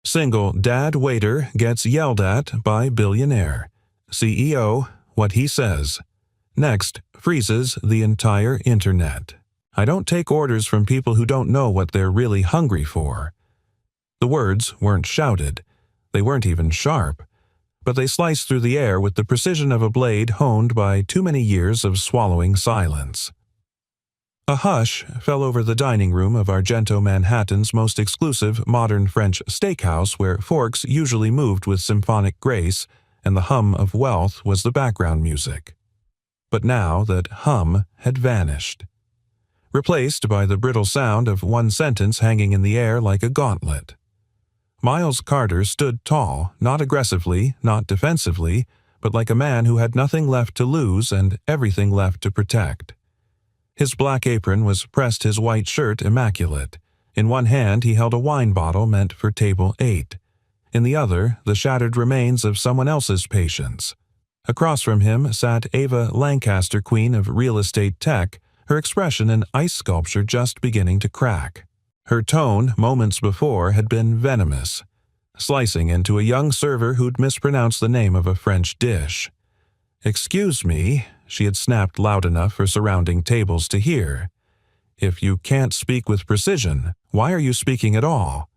Single dad waiter gets yelled at by billionaire. CEO, what he says. Next, freezes the entire internet. I don't take orders from people who don't know what they're really hungry for. The words weren't shouted. They weren't even sharp. But they sliced through the air with the precision of a blade honed by too many years of swallowing silence. A hush fell over the dining room of Argento Manhattan's most exclusive modern French steakhouse, where forks usually moved with symphonic grace and the hum of wealth was the background music. But now that hum had vanished, replaced by the brittle sound of one sentence hanging in the air like a gauntlet. Miles Carter stood tall, not aggressively, not defensively, but like a man who had nothing left to lose and everything left to protect. His black apron was pressed his white shirt immaculate. In one hand he held a wine bottle meant for table 8. In the other, the shattered remains of someone else's patience. Across from him sat Ava Lancaster, queen of real estate tech, her expression an ice sculpture just beginning to crack. Her tone, moments before, had been venomous, slicing into a young server who'd mispronounced the name of a French dish. "Excuse me," she had snapped loud enough for surrounding tables to hear. "If you can't speak with precision, why are you speaking at all?"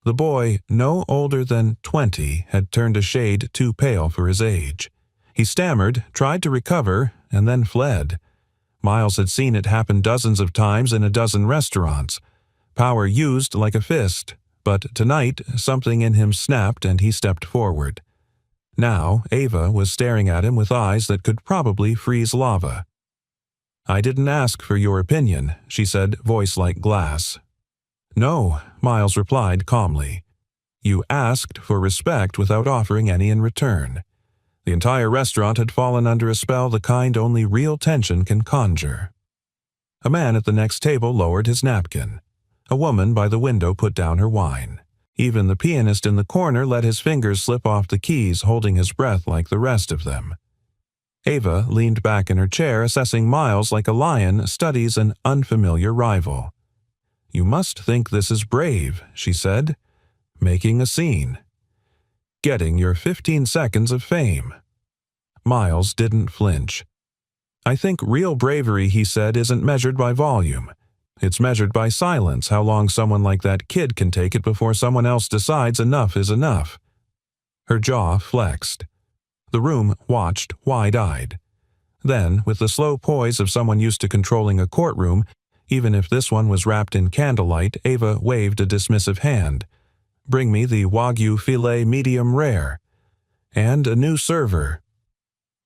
The boy, no older than 20, had turned a shade too pale for his age. He stammered, tried to recover, and then fled. Miles had seen it happen dozens of times in a dozen restaurants. Power used like a fist, but tonight something in him snapped and he stepped forward. Now Ava was staring at him with eyes that could probably freeze lava. "I didn't ask for your opinion," she said, voice like glass. "No," Miles replied calmly. "You asked for respect without offering any in return." The entire restaurant had fallen under a spell the kind only real tension can conjure. A man at the next table lowered his napkin. A woman by the window put down her wine. Even the pianist in the corner let his fingers slip off the keys, holding his breath like the rest of them. Ava leaned back in her chair, assessing Miles like a lion studies an unfamiliar rival. "You must think this is brave," she said. "Making a scene. Getting your 15 seconds of fame." Miles didn't flinch. "I think real bravery," he said, "isn't measured by volume. It's measured by silence, how long someone like that kid can take it before someone else decides enough is enough." Her jaw flexed. The room watched wide-eyed. Then, with the slow poise of someone used to controlling a courtroom, even if this one was wrapped in candlelight, Ava waved a dismissive hand. "Bring me the Wagyu filet medium rare." "And a new server."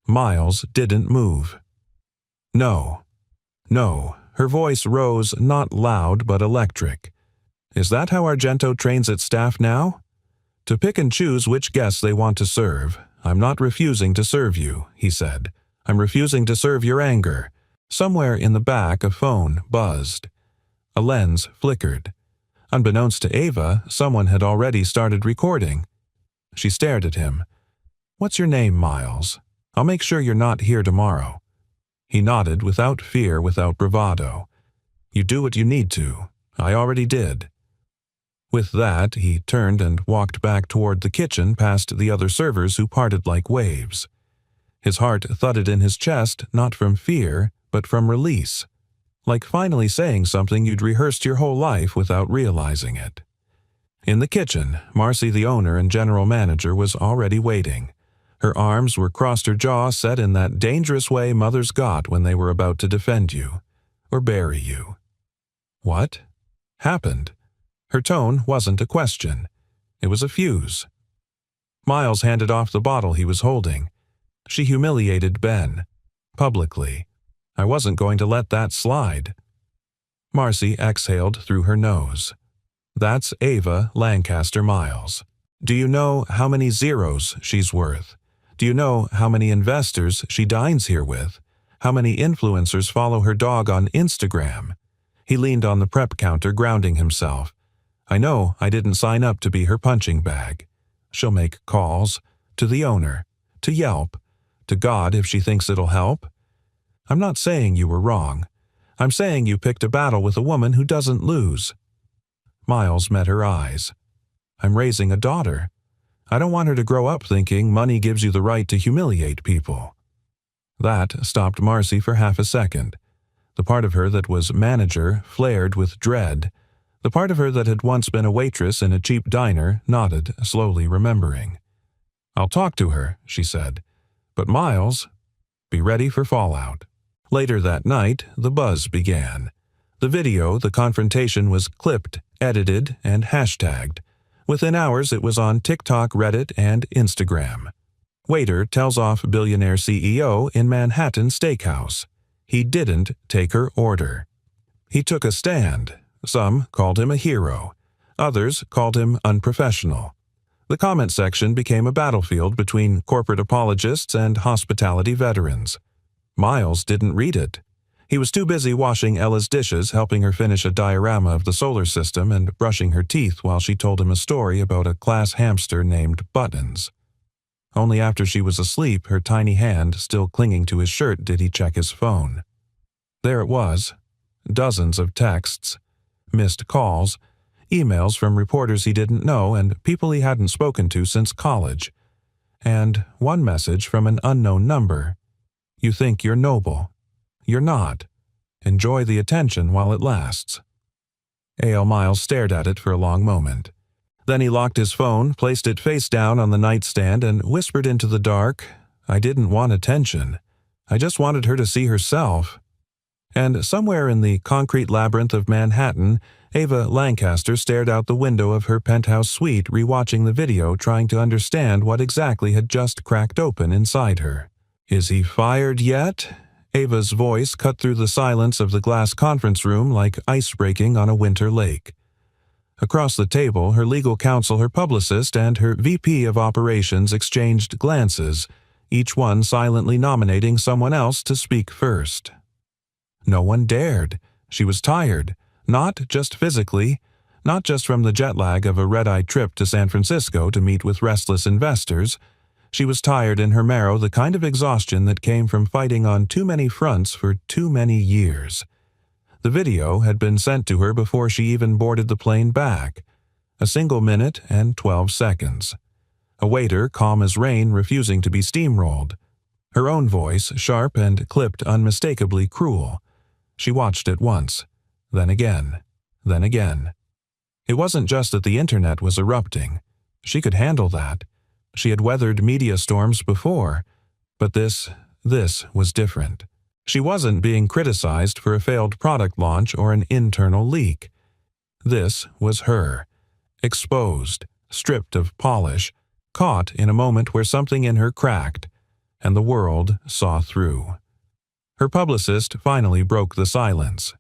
Miles didn't move. "No. No." Her voice rose, not loud but electric. "Is that how Argento trains its staff now? To pick and choose which guests they want to serve. I'm not refusing to serve you," he said. "I'm refusing to serve your anger." Somewhere in the back a phone buzzed. A lens flickered. Unbeknownst to Ava, someone had already started recording. She stared at him. "What's your name, Miles? I'll make sure you're not here tomorrow." He nodded without fear, without bravado. "You do what you need to. I already did." With that, he turned and walked back toward the kitchen past the other servers who parted like waves. His heart thudded in his chest, not from fear, but from release. Like finally saying something you'd rehearsed your whole life without realizing it. In the kitchen, Marcy, the owner and general manager, was already waiting. Her arms were crossed, her jaw set in that dangerous way mothers got when they were about to defend you, or bury you. "What happened?" Her tone wasn't a question. It was a fuse. Miles handed off the bottle he was holding. She humiliated Ben. Publicly. I wasn't going to let that slide. Marcy exhaled through her nose. "That's Ava Lancaster Miles. Do you know how many zeros she's worth? Do you know how many investors she dines here with? How many influencers follow her dog on Instagram?" He leaned on the prep counter, grounding himself. "I know I didn't sign up to be her punching bag. She'll make calls. To the owner. To Yelp. To God if she thinks it'll help. I'm not saying you were wrong. I'm saying you picked a battle with a woman who doesn't lose." Miles met her eyes. I'm raising a daughter. I don't want her to grow up thinking money gives you the right to humiliate people." That stopped Marcy for half a second. The part of her that was manager flared with dread. The part of her that had once been a waitress in a cheap diner nodded, slowly remembering. "I'll talk to her," she said. "But Miles, be ready for fallout." Later that night, the buzz began. The video, the confrontation, was clipped, edited, and hashtagged. Within hours, it was on TikTok, Reddit, and Instagram. Waiter tells off billionaire CEO in Manhattan steakhouse. He didn't take her order. He took a stand. Some called him a hero. Others called him unprofessional. The comment section became a battlefield between corporate apologists and hospitality veterans. Miles didn't read it. He was too busy washing Ella's dishes, helping her finish a diorama of the solar system, and brushing her teeth while she told him a story about a class hamster named Buttons. Only after she was asleep, her tiny hand still clinging to his shirt, did he check his phone. There it was. Dozens of texts, missed calls, emails from reporters he didn't know and people he hadn't spoken to since college. And one message from an unknown number. "You think you're noble. You're not. Enjoy the attention while it lasts." A.L. Miles stared at it for a long moment. Then he locked his phone, placed it face down on the nightstand, and whispered into the dark, "I didn't want attention. I just wanted her to see herself." And somewhere in the concrete labyrinth of Manhattan, Ava Lancaster stared out the window of her penthouse suite, rewatching the video, trying to understand what exactly had just cracked open inside her. "Is he fired yet?" Ava's voice cut through the silence of the glass conference room like ice breaking on a winter lake. Across the table, her legal counsel, her publicist, and her VP of operations exchanged glances, each one silently nominating someone else to speak first. No one dared. She was tired, not just physically, not just from the jet lag of a red-eye trip to San Francisco to meet with restless investors. She was tired in her marrow, the kind of exhaustion that came from fighting on too many fronts for too many years. The video had been sent to her before she even boarded the plane back. A single minute and 12 seconds. A waiter, calm as rain, refusing to be steamrolled. Her own voice, sharp and clipped, unmistakably cruel. She watched it once, then again, then again. It wasn't just that the internet was erupting. She could handle that. She had weathered media storms before. But this was different. She wasn't being criticized for a failed product launch or an internal leak. This was her. Exposed, stripped of polish, caught in a moment where something in her cracked, and the world saw through. Her publicist finally broke the silence.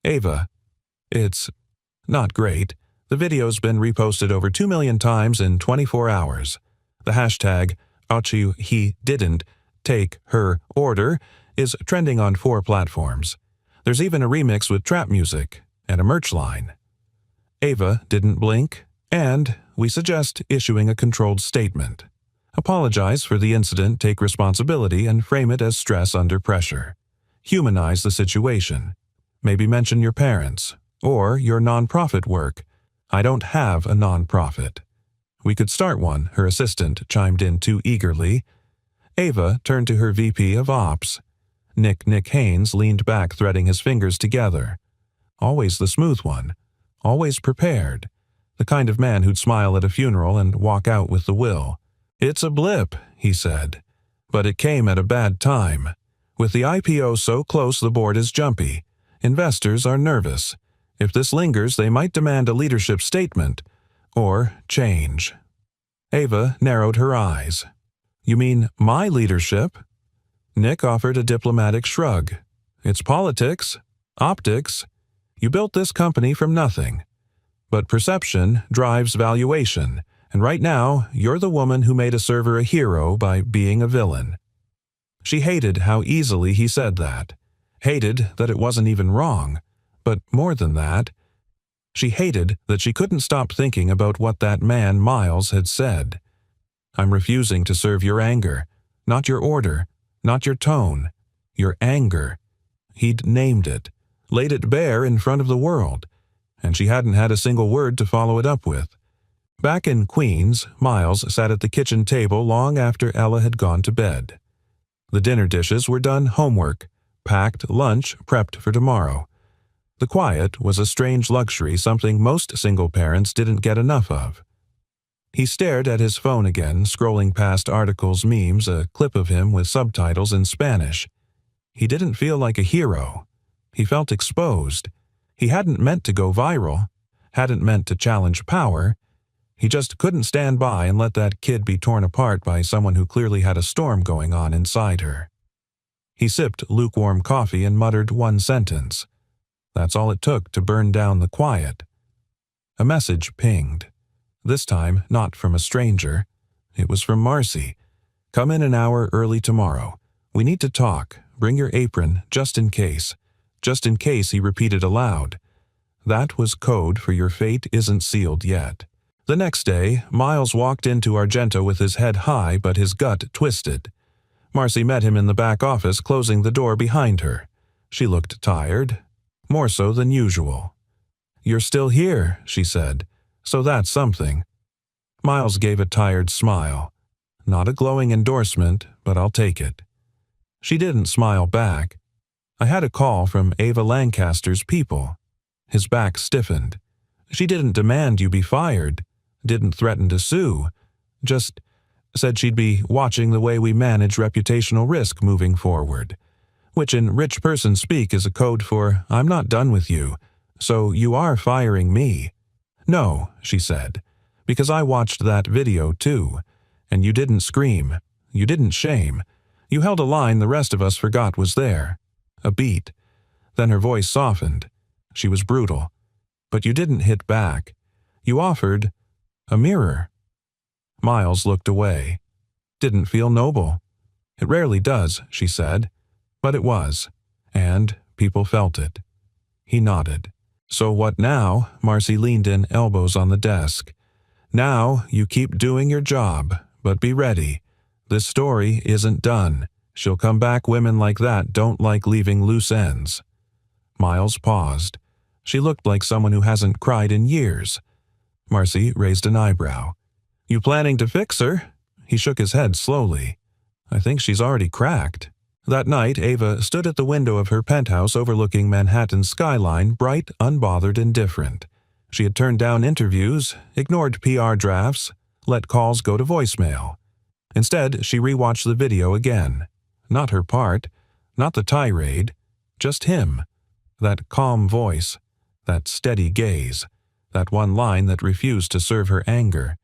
"Ava, it's not great. The video's been reposted over 2 million times in 24 hours. The hashtag, he didn't take her order, is trending on 4 platforms. There's even a remix with trap music and a merch line." Ava didn't blink, and we suggest issuing a controlled statement. Apologize for the incident, take responsibility, and frame it as stress under pressure. Humanize the situation. Maybe mention your parents, or your nonprofit work. "I don't have a nonprofit." "We could start one," her assistant chimed in too eagerly. Ava turned to her VP of Ops. Nick Haynes leaned back, threading his fingers together. Always the smooth one. Always prepared. The kind of man who'd smile at a funeral and walk out with the will. "It's a blip," he said. "But it came at a bad time. With the IPO so close, the board is jumpy. Investors are nervous. If this lingers, they might demand a leadership statement. Or change." Ava narrowed her eyes. "You mean my leadership?" Nick offered a diplomatic shrug. "It's politics. Optics. You built this company from nothing. But perception drives valuation, and right now, you're the woman who made a server a hero by being a villain." She hated how easily he said that. Hated that it wasn't even wrong. But more than that, she hated that she couldn't stop thinking about what that man Miles had said. "I'm refusing to serve your anger. Not your order. Not your tone. Your anger." He'd named it, laid it bare in front of the world, and she hadn't had a single word to follow it up with. Back in Queens, Miles sat at the kitchen table long after Ella had gone to bed. The dinner dishes were done homework, packed lunch prepped for tomorrow. The quiet was a strange luxury, something most single parents didn't get enough of. He stared at his phone again, scrolling past articles, memes, a clip of him with subtitles in Spanish. He didn't feel like a hero. He felt exposed. He hadn't meant to go viral, hadn't meant to challenge power. He just couldn't stand by and let that kid be torn apart by someone who clearly had a storm going on inside her. He sipped lukewarm coffee and muttered one sentence. That's all it took to burn down the quiet. A message pinged. This time, not from a stranger. It was from Marcy. Come in an hour early tomorrow. We need to talk. Bring your apron, just in case. Just in case, he repeated aloud. That was code for your fate isn't sealed yet. The next day, Miles walked into Argento with his head high but his gut twisted. Marcy met him in the back office, closing the door behind her. She looked tired, more so than usual. You're still here, she said, so that's something. Miles gave a tired smile. Not a glowing endorsement, but I'll take it. She didn't smile back. I had a call from Ava Lancaster's people. His back stiffened. She didn't demand you be fired, didn't threaten to sue, just said she'd be watching the way we manage reputational risk moving forward, which in rich person speak is a code for I'm not done with you, so you are firing me. No, she said, because I watched that video too, and you didn't scream, you didn't shame, you held a line the rest of us forgot was there. A beat. Then her voice softened. She was brutal. But you didn't hit back. You offered a mirror. Miles looked away. Didn't feel noble. It rarely does, she said. But it was. And people felt it. He nodded. So what now? Marcy leaned in, elbows on the desk. Now you keep doing your job, but be ready. This story isn't done. She'll come back. Women like that don't like leaving loose ends. Miles paused. She looked like someone who hasn't cried in years. Marcy raised an eyebrow. You planning to fix her? He shook his head slowly. I think she's already cracked. That night, Ava stood at the window of her penthouse overlooking Manhattan's skyline, bright, unbothered, indifferent. She had turned down interviews, ignored PR drafts, let calls go to voicemail. Instead, she rewatched the video again. Not her part, not the tirade, just him. That calm voice, that steady gaze, that one line that refused to serve her anger.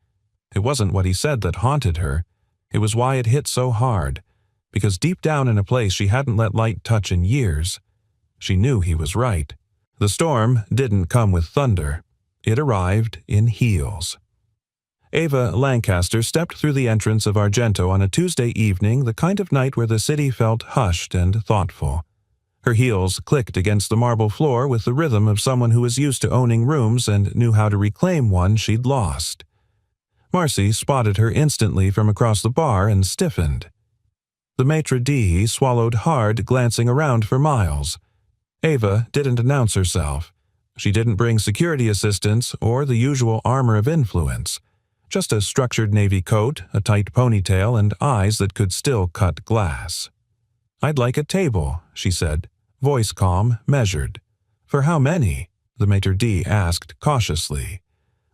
It wasn't what he said that haunted her. It was why it hit so hard, because deep down in a place she hadn't let light touch in years, she knew he was right. The storm didn't come with thunder. It arrived in heels. Ava Lancaster stepped through the entrance of Argento on a Tuesday evening, the kind of night where the city felt hushed and thoughtful. Her heels clicked against the marble floor with the rhythm of someone who was used to owning rooms and knew how to reclaim one she'd lost. Marcy spotted her instantly from across the bar and stiffened. The maitre d' swallowed hard, glancing around for Miles. Ava didn't announce herself. She didn't bring security assistants or the usual armor of influence. Just a structured navy coat, a tight ponytail, and eyes that could still cut glass. I'd like a table, she said, voice calm, measured. For how many? The maitre d' asked cautiously.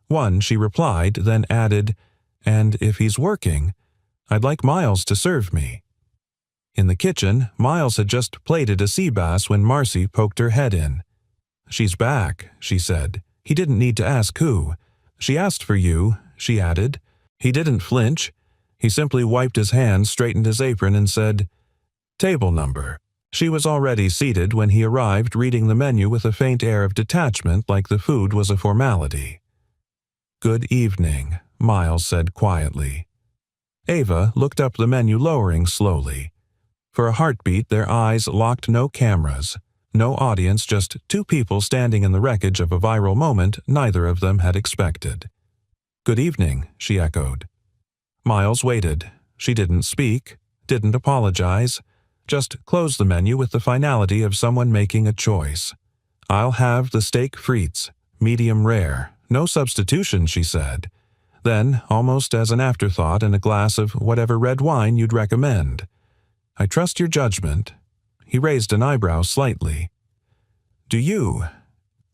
One, she replied, then added, and if he's working, I'd like Miles to serve me. In the kitchen, Miles had just plated a sea bass when Marcy poked her head in. She's back, she said. He didn't need to ask who. She asked for you, she added. He didn't flinch. He simply wiped his hands, straightened his apron, and said, table number. She was already seated when he arrived, reading the menu with a faint air of detachment, like the food was a formality. Good evening, Miles said quietly. Ava looked up the menu, lowering slowly. For a heartbeat, their eyes locked. No cameras, no audience, just two people standing in the wreckage of a viral moment neither of them had expected. Good evening, she echoed. Miles waited. She didn't speak, didn't apologize, just closed the menu with the finality of someone making a choice. I'll have the steak frites, medium rare. No substitution, she said. Then, almost as an afterthought, in a glass of whatever red wine you'd recommend. I trust your judgment. He raised an eyebrow slightly. Do you?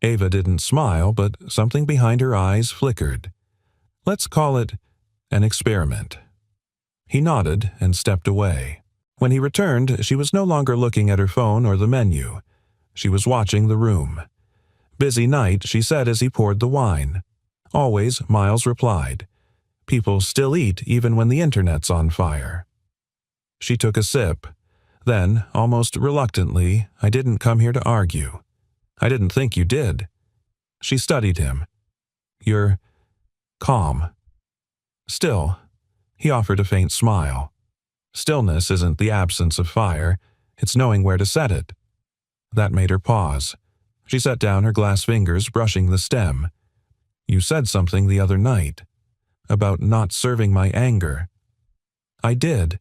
Ava didn't smile, but something behind her eyes flickered. Let's call it an experiment. He nodded and stepped away. When he returned, she was no longer looking at her phone or the menu. She was watching the room. Busy night, she said as he poured the wine. Always, Miles replied. People still eat even when the internet's on fire. She took a sip. Then, almost reluctantly, I didn't come here to argue. I didn't think you did. She studied him. You're calm. Still, he offered a faint smile. Stillness isn't the absence of fire, it's knowing where to set it. That made her pause. She set down her glass fingers, brushing the stem. You said something the other night. About not serving my anger. I did.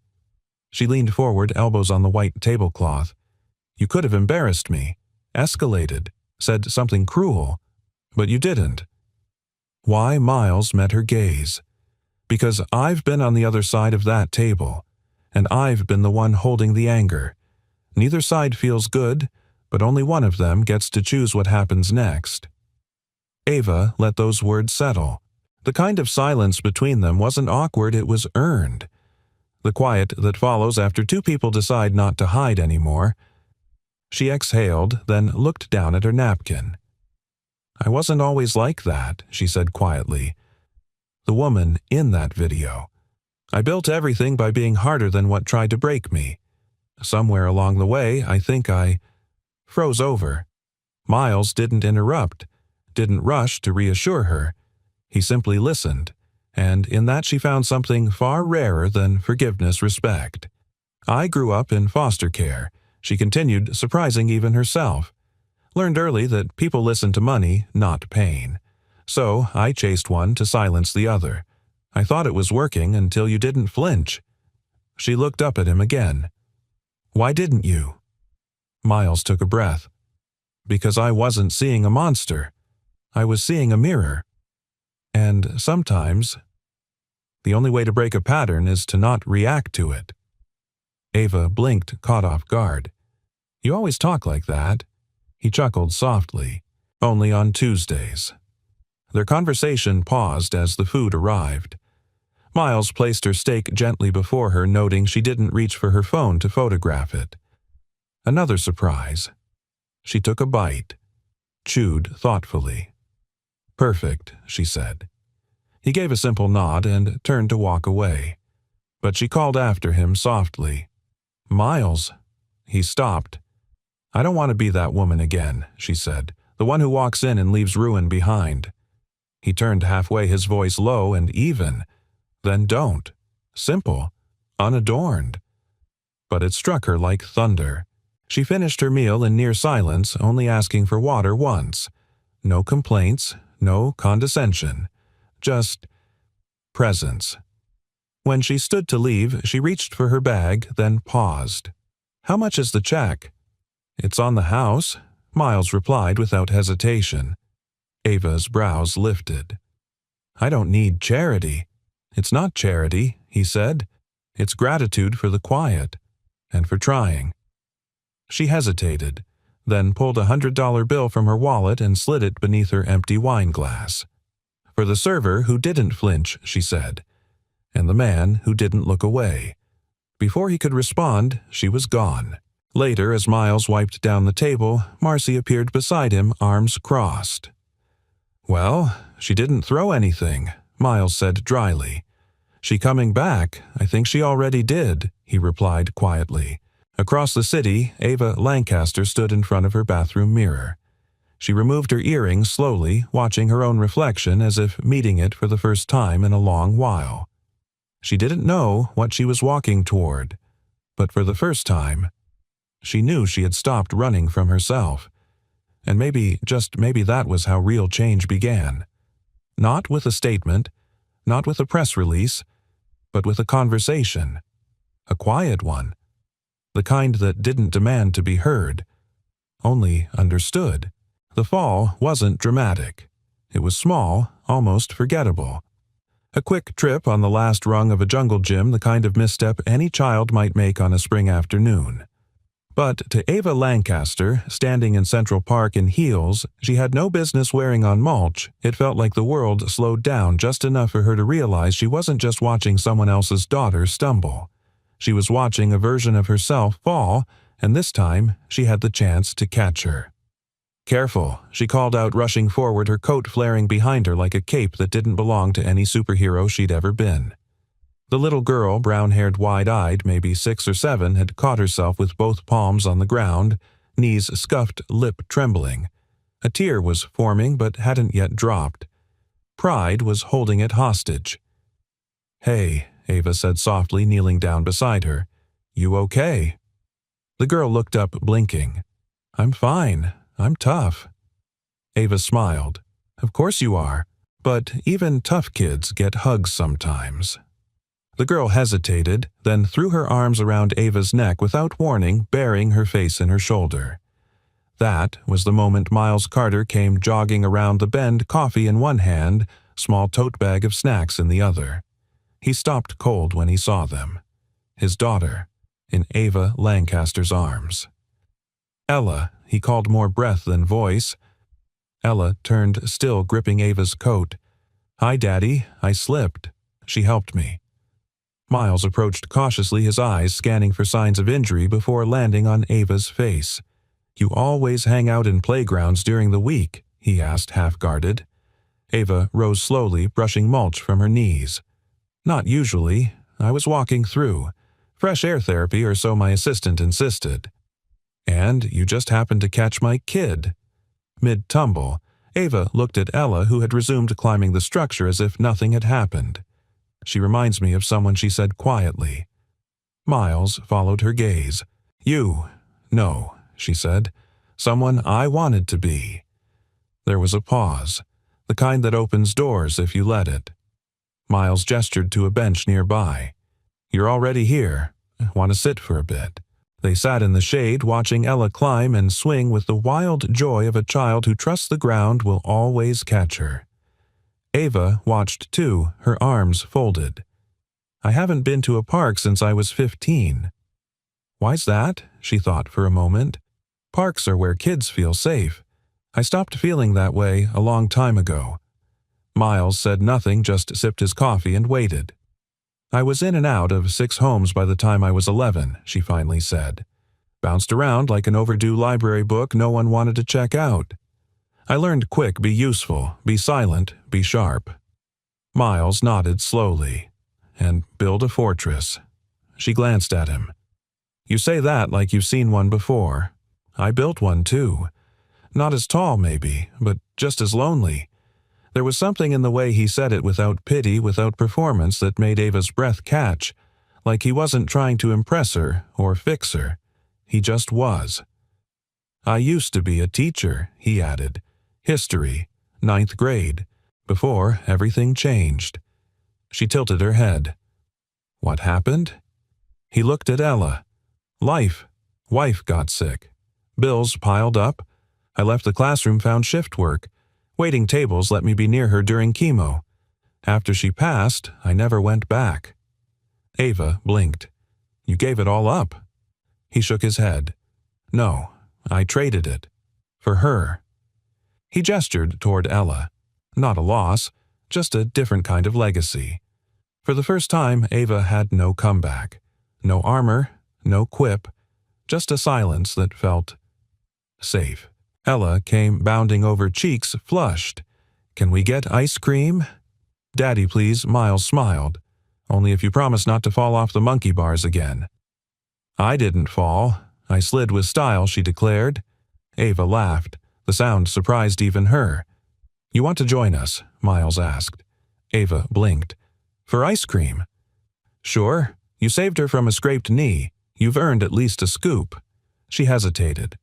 She leaned forward, elbows on the white tablecloth. You could have embarrassed me, escalated, said something cruel, but you didn't. Why? Miles met her gaze. Because I've been on the other side of that table, and I've been the one holding the anger. Neither side feels good, but only one of them gets to choose what happens next. Ava let those words settle. The kind of silence between them wasn't awkward, it was earned. The quiet that follows after two people decide not to hide anymore. She exhaled, then looked down at her napkin. I wasn't always like that, she said quietly. The woman in that video. I built everything by being harder than what tried to break me. Somewhere along the way, I think I froze over. Miles didn't interrupt, didn't rush to reassure her. He simply listened, and in that she found something far rarer than forgiveness, respect. I grew up in foster care, she continued, surprising even herself. Learned early that people listen to money, not pain. So I chased one to silence the other. I thought it was working until you didn't flinch. She looked up at him again. Why didn't you? Miles took a breath. Because I wasn't seeing a monster. I was seeing a mirror. And sometimes, the only way to break a pattern is to not react to it. Ava blinked, caught off guard. You always talk like that. He chuckled softly. Only on Tuesdays. Their conversation paused as the food arrived. Miles placed her steak gently before her, noting she didn't reach for her phone to photograph it. Another surprise. She took a bite, chewed thoughtfully. Perfect, she said. He gave a simple nod and turned to walk away. But she called after him softly. Miles. He stopped. I don't want to be that woman again, she said, the one who walks in and leaves ruin behind. He turned halfway, his voice low and even. Then don't. Simple. Unadorned. But it struck her like thunder. She finished her meal in near silence, only asking for water once. No complaints, no condescension. Just presence. When she stood to leave, she reached for her bag, then paused. How much is the check? It's on the house, Miles replied without hesitation. Ava's brows lifted. I don't need charity. It's not charity, he said. It's gratitude for the quiet, and for trying. She hesitated, then pulled a $100 bill from her wallet and slid it beneath her empty wine glass. For the server who didn't flinch, she said, and the man who didn't look away. Before he could respond, she was gone. Later, as Miles wiped down the table, Marcy appeared beside him, arms crossed. Well, she didn't throw anything, Miles said dryly. She coming back, I think she already did, he replied quietly. Across the city, Ava Lancaster stood in front of her bathroom mirror. She removed her earrings slowly, watching her own reflection as if meeting it for the first time in a long while. She didn't know what she was walking toward, but for the first time, she knew she had stopped running from herself. And maybe, just maybe that was how real change began. Not with a statement, not with a press release, but with a conversation. A quiet one. The kind that didn't demand to be heard, only understood. The fall wasn't dramatic. It was small, almost forgettable. A quick trip on the last rung of a jungle gym, the kind of misstep any child might make on a spring afternoon. But to Ava Lancaster, standing in Central Park in heels she had no business wearing on mulch, it felt like the world slowed down just enough for her to realize she wasn't just watching someone else's daughter stumble. She was watching a version of herself fall, and this time she had the chance to catch her. "Careful," she called out, rushing forward, her coat flaring behind her like a cape that didn't belong to any superhero she'd ever been. The little girl, brown-haired, wide-eyed, maybe 6 or 7, had caught herself with both palms on the ground, knees scuffed, lip trembling. A tear was forming but hadn't yet dropped. Pride was holding it hostage. "Hey," Ava said softly, kneeling down beside her. "You okay?" The girl looked up, blinking. "I'm fine. I'm tough." Ava smiled. "Of course you are. But even tough kids get hugs sometimes." The girl hesitated, then threw her arms around Ava's neck without warning, burying her face in her shoulder. That was the moment Miles Carter came jogging around the bend, coffee in one hand, small tote bag of snacks in the other. He stopped cold when he saw them. His daughter, in Ava Lancaster's arms. "Ella," he called, more breath than voice. Ella turned, still gripping Ava's coat. "Hi, Daddy, I slipped. She helped me." Miles approached cautiously, his eyes scanning for signs of injury before landing on Ava's face. "You always hang out in playgrounds during the week?" he asked, half-guarded. Ava rose slowly, brushing mulch from her knees. "Not usually. I was walking through. Fresh air therapy, or so my assistant insisted." "And you just happened to catch my kid." Mid-tumble, Ava looked at Ella, who had resumed climbing the structure as if nothing had happened. "She reminds me of someone," she said quietly. Miles followed her gaze. No," she said. "Someone I wanted to be." There was a pause, the kind that opens doors if you let it. Miles gestured to a bench nearby. "You're already here. Want to sit for a bit?" They sat in the shade, watching Ella climb and swing with the wild joy of a child who trusts the ground will always catch her. Ava watched too, her arms folded. "I haven't been to a park since I was 15. "Why's that?" she thought for a moment. "Parks are where kids feel safe. I stopped feeling that way a long time ago." Miles said nothing, just sipped his coffee and waited. "I was in and out of 6 homes by the time I was 11, she finally said. "Bounced around like an overdue library book no one wanted to check out. I learned quick, be useful, be silent, be sharp." Miles nodded slowly. "And build a fortress." She glanced at him. "You say that like you've seen one before. I built one too. Not as tall maybe, but just as lonely." There was something in the way he said it, without pity, without performance, that made Ava's breath catch, like he wasn't trying to impress her or fix her. He just was. "I used to be a teacher," he added. "History, 9th grade, before everything changed." She tilted her head. "What happened?" He looked at Ella. "Life. Wife got sick. Bills piled up. I left the classroom, found shift work. Waiting tables let me be near her during chemo. After she passed, I never went back." Ava blinked. "You gave it all up?" He shook his head. "No, I traded it. For her." He gestured toward Ella. Not a loss, just a different kind of legacy. For the first time, Ava had no comeback. No armor, no quip, just a silence that felt safe. Ella came bounding over, cheeks flushed. "Can we get ice cream?" "Daddy, please," Miles smiled. "Only if you promise not to fall off the monkey bars again." "I didn't fall. I slid with style," she declared. Ava laughed. The sound surprised even her. "You want to join us?" Miles asked. Ava blinked. "For ice cream?" "Sure. You saved her from a scraped knee. You've earned at least a scoop." She hesitated.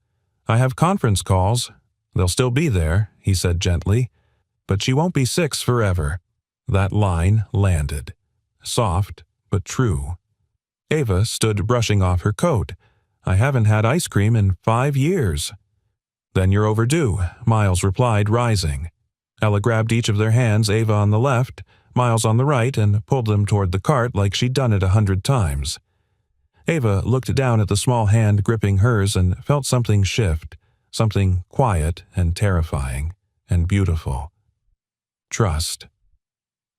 "I have conference calls. They'll still be there," he said gently. "But she won't be 6 forever." That line landed. Soft, but true. Ava stood brushing off her coat. "I haven't had ice cream in 5 years." "Then you're overdue," Miles replied, rising. Ella grabbed each of their hands, Ava on the left, Miles on the right, and pulled them toward the cart like she'd done it 100 times. Ava looked down at the small hand gripping hers and felt something shift, something quiet and terrifying and beautiful. Trust.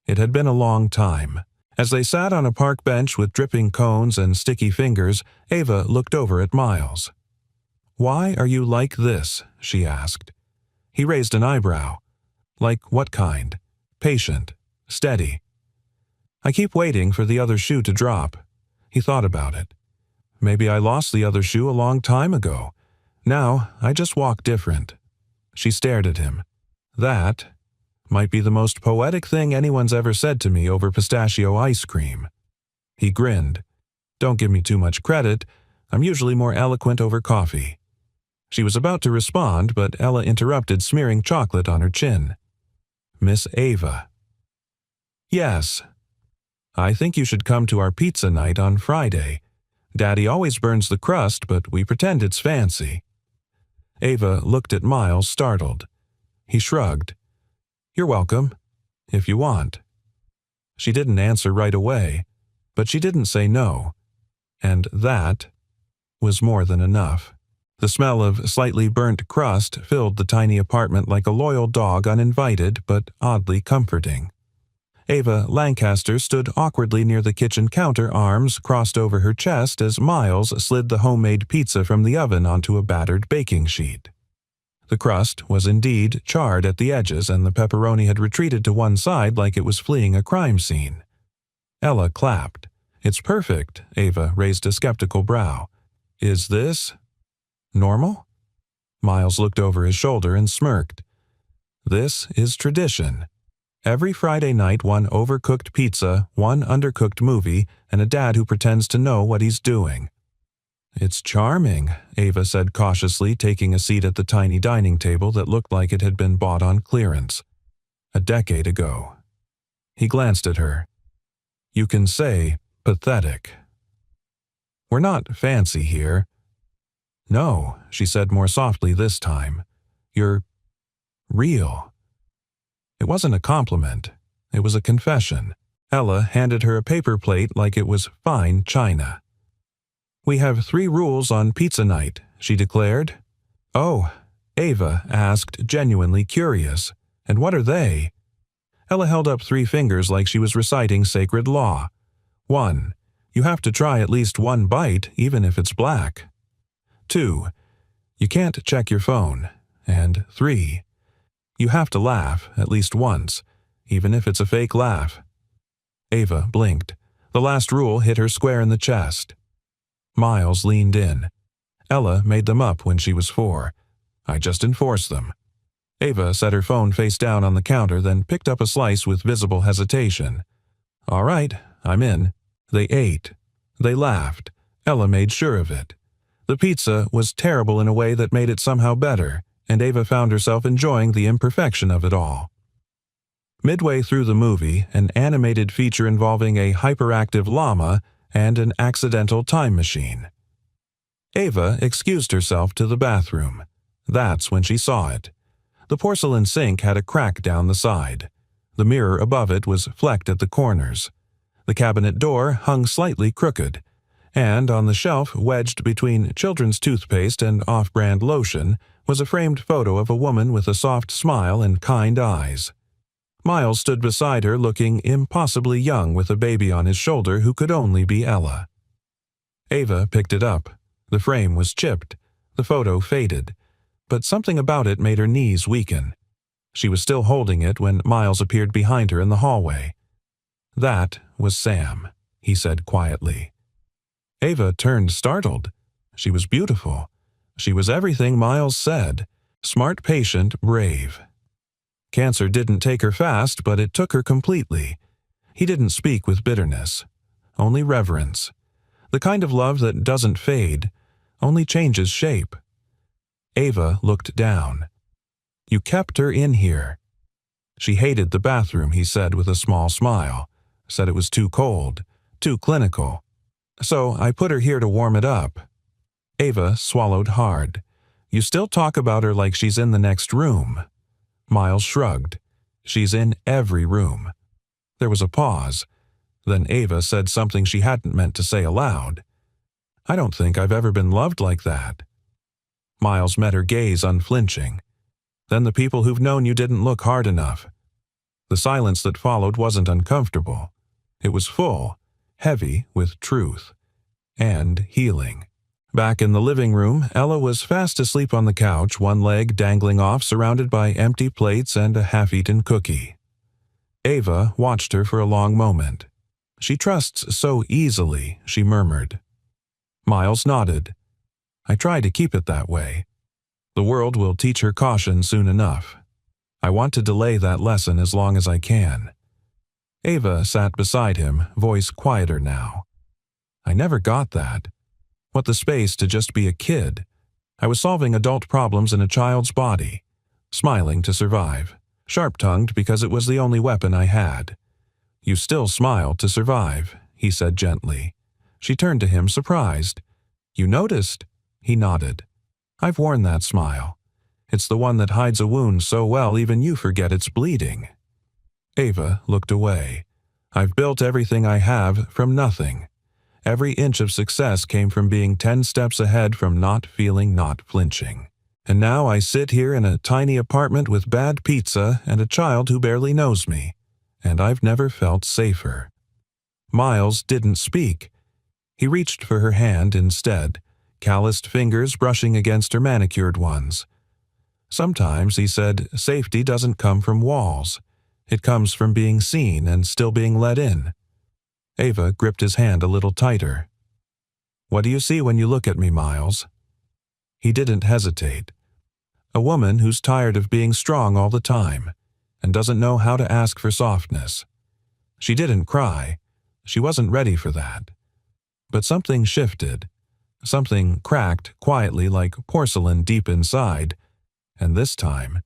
It had been a long time. As they sat on a park bench with dripping cones and sticky fingers, Ava looked over at Miles. "Why are you like this?" she asked. He raised an eyebrow. "Like what kind? Patient. Steady." "I keep waiting for the other shoe to drop." He thought about it. "Maybe I lost the other shoe a long time ago. Now I just walk different." She stared at him. "That might be the most poetic thing anyone's ever said to me over pistachio ice cream." He grinned. "Don't give me too much credit. I'm usually more eloquent over coffee." She was about to respond, but Ella interrupted, smearing chocolate on her chin. "Miss Ava." "Yes. I think you should come to our pizza night on Friday. Daddy always burns the crust, but we pretend it's fancy." Ava looked at Miles, startled. He shrugged. "You're welcome, if you want." She didn't answer right away, but she didn't say no. And that was more than enough. The smell of slightly burnt crust filled the tiny apartment like a loyal dog, uninvited but oddly comforting. Ava Lancaster stood awkwardly near the kitchen counter, arms crossed over her chest as Miles slid the homemade pizza from the oven onto a battered baking sheet. The crust was indeed charred at the edges, and the pepperoni had retreated to one side like it was fleeing a crime scene. Ella clapped. "It's perfect." Ava raised a skeptical brow. "Is this normal?" Miles looked over his shoulder and smirked. "This is tradition. Every Friday night, one overcooked pizza, one undercooked movie, and a dad who pretends to know what he's doing." "It's charming," Ava said cautiously, taking a seat at the tiny dining table that looked like it had been bought on clearance. A decade ago. He glanced at her. "You can say pathetic." "We're not fancy here." "No," she said more softly this time. "You're real." It wasn't a compliment. It was a confession. Ella handed her a paper plate like it was fine china. "We have 3 rules on pizza night," she declared. "Oh," Ava asked, genuinely curious. "And what are they?" Ella held up 3 fingers like she was reciting sacred law. 1. You have to try at least 1 bite, even if it's black. 2. You can't check your phone. And 3. You have to laugh, at least once, even if it's a fake laugh. Ava blinked. The last rule hit her square in the chest. Miles leaned in. "Ella made them up when she was 4. I just enforced them." Ava set her phone face down on the counter, then picked up a slice with visible hesitation. "All right, I'm in." They ate. They laughed. Ella made sure of it. The pizza was terrible in a way that made it somehow better, and Ava found herself enjoying the imperfection of it all. Midway through the movie, an animated feature involving a hyperactive llama and an accidental time machine. Ava excused herself to the bathroom. That's when she saw it. The porcelain sink had a crack down the side. The mirror above it was flecked at the corners. The cabinet door hung slightly crooked, and on the shelf, wedged between children's toothpaste and off-brand lotion, was a framed photo of a woman with a soft smile and kind eyes. Miles stood beside her, looking impossibly young with a baby on his shoulder who could only be Ella. Ava picked it up. The frame was chipped. The photo faded. But something about it made her knees weaken. She was still holding it when Miles appeared behind her in the hallway. "That was Sam," he said quietly. Ava turned startled. She was beautiful. She was everything Miles said. Smart, patient, brave. Cancer didn't take her fast, but it took her completely. He didn't speak with bitterness. Only reverence. The kind of love that doesn't fade, only changes shape. Ava looked down. "You kept her in here." She hated the bathroom, he said with a small smile. Said it was too cold, too clinical. "So I put her here to warm it up." Ava swallowed hard. "You still talk about her like she's in the next room." Miles shrugged. "She's in every room." There was a pause. Then Ava said something she hadn't meant to say aloud. "I don't think I've ever been loved like that." Miles met her gaze unflinching. "Then the people who've known you didn't look hard enough." The silence that followed wasn't uncomfortable. It was full, heavy with truth and healing. Back in the living room, Ella was fast asleep on the couch, one leg dangling off, surrounded by empty plates and a half-eaten cookie. Ava watched her for a long moment. "She trusts so easily," she murmured. Miles nodded. "I try to keep it that way. The world will teach her caution soon enough. I want to delay that lesson as long as I can." Ava sat beside him, voice quieter now. "I never got that. What the space to just be a kid. I was solving adult problems in a child's body, smiling to survive, sharp-tongued because it was the only weapon I had." "You still smile to survive," he said gently. She turned to him, surprised. "You noticed?" He nodded. "I've worn that smile. It's the one that hides a wound so well even you forget it's bleeding." Ava looked away. "I've built everything I have from nothing. Every inch of success came from being 10 steps ahead, from not feeling, not flinching. And now I sit here in a tiny apartment with bad pizza and a child who barely knows me. And I've never felt safer." Miles didn't speak. He reached for her hand instead, calloused fingers brushing against her manicured ones. "Sometimes," he said, "safety doesn't come from walls. It comes from being seen and still being let in." Ava gripped his hand a little tighter. "What do you see when you look at me, Miles?" He didn't hesitate. "A woman who's tired of being strong all the time and doesn't know how to ask for softness." She didn't cry. She wasn't ready for that. But something shifted. Something cracked quietly like porcelain deep inside. And this time,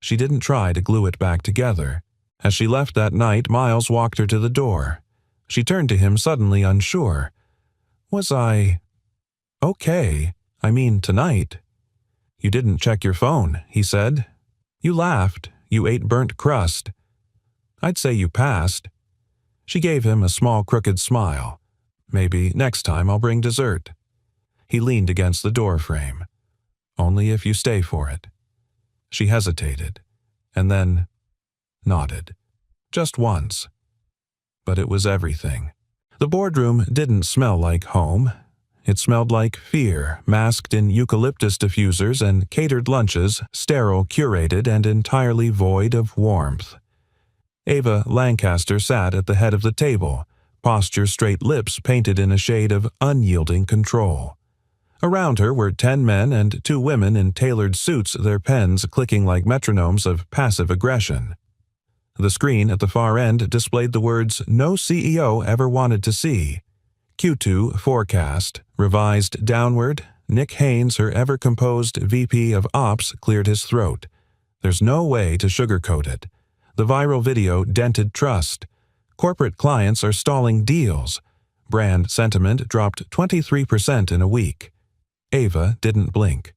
she didn't try to glue it back together. As she left that night, Miles walked her to the door. She turned to him, suddenly unsure. "Was I okay? I mean, tonight?" "You didn't check your phone," he said. "You laughed. You ate burnt crust. I'd say you passed." She gave him a small crooked smile. "Maybe next time I'll bring dessert." He leaned against the door frame. "Only if you stay for it." She hesitated, and then nodded. Just once. But it was everything. The boardroom didn't smell like home. It smelled like fear, masked in eucalyptus diffusers and catered lunches, sterile, curated, and entirely void of warmth. Ava Lancaster sat at the head of the table, posture straight, lips painted in a shade of unyielding control. Around her were 10 men and 2 women in tailored suits, their pens clicking like metronomes of passive aggression. The screen at the far end displayed the words no CEO ever wanted to see. Q2 forecast, revised downward. Nick Haynes, her ever-composed VP of Ops, cleared his throat. There's no way to sugarcoat it. The viral video dented trust. Corporate clients are stalling deals. Brand sentiment dropped 23% in a week. Ava didn't blink.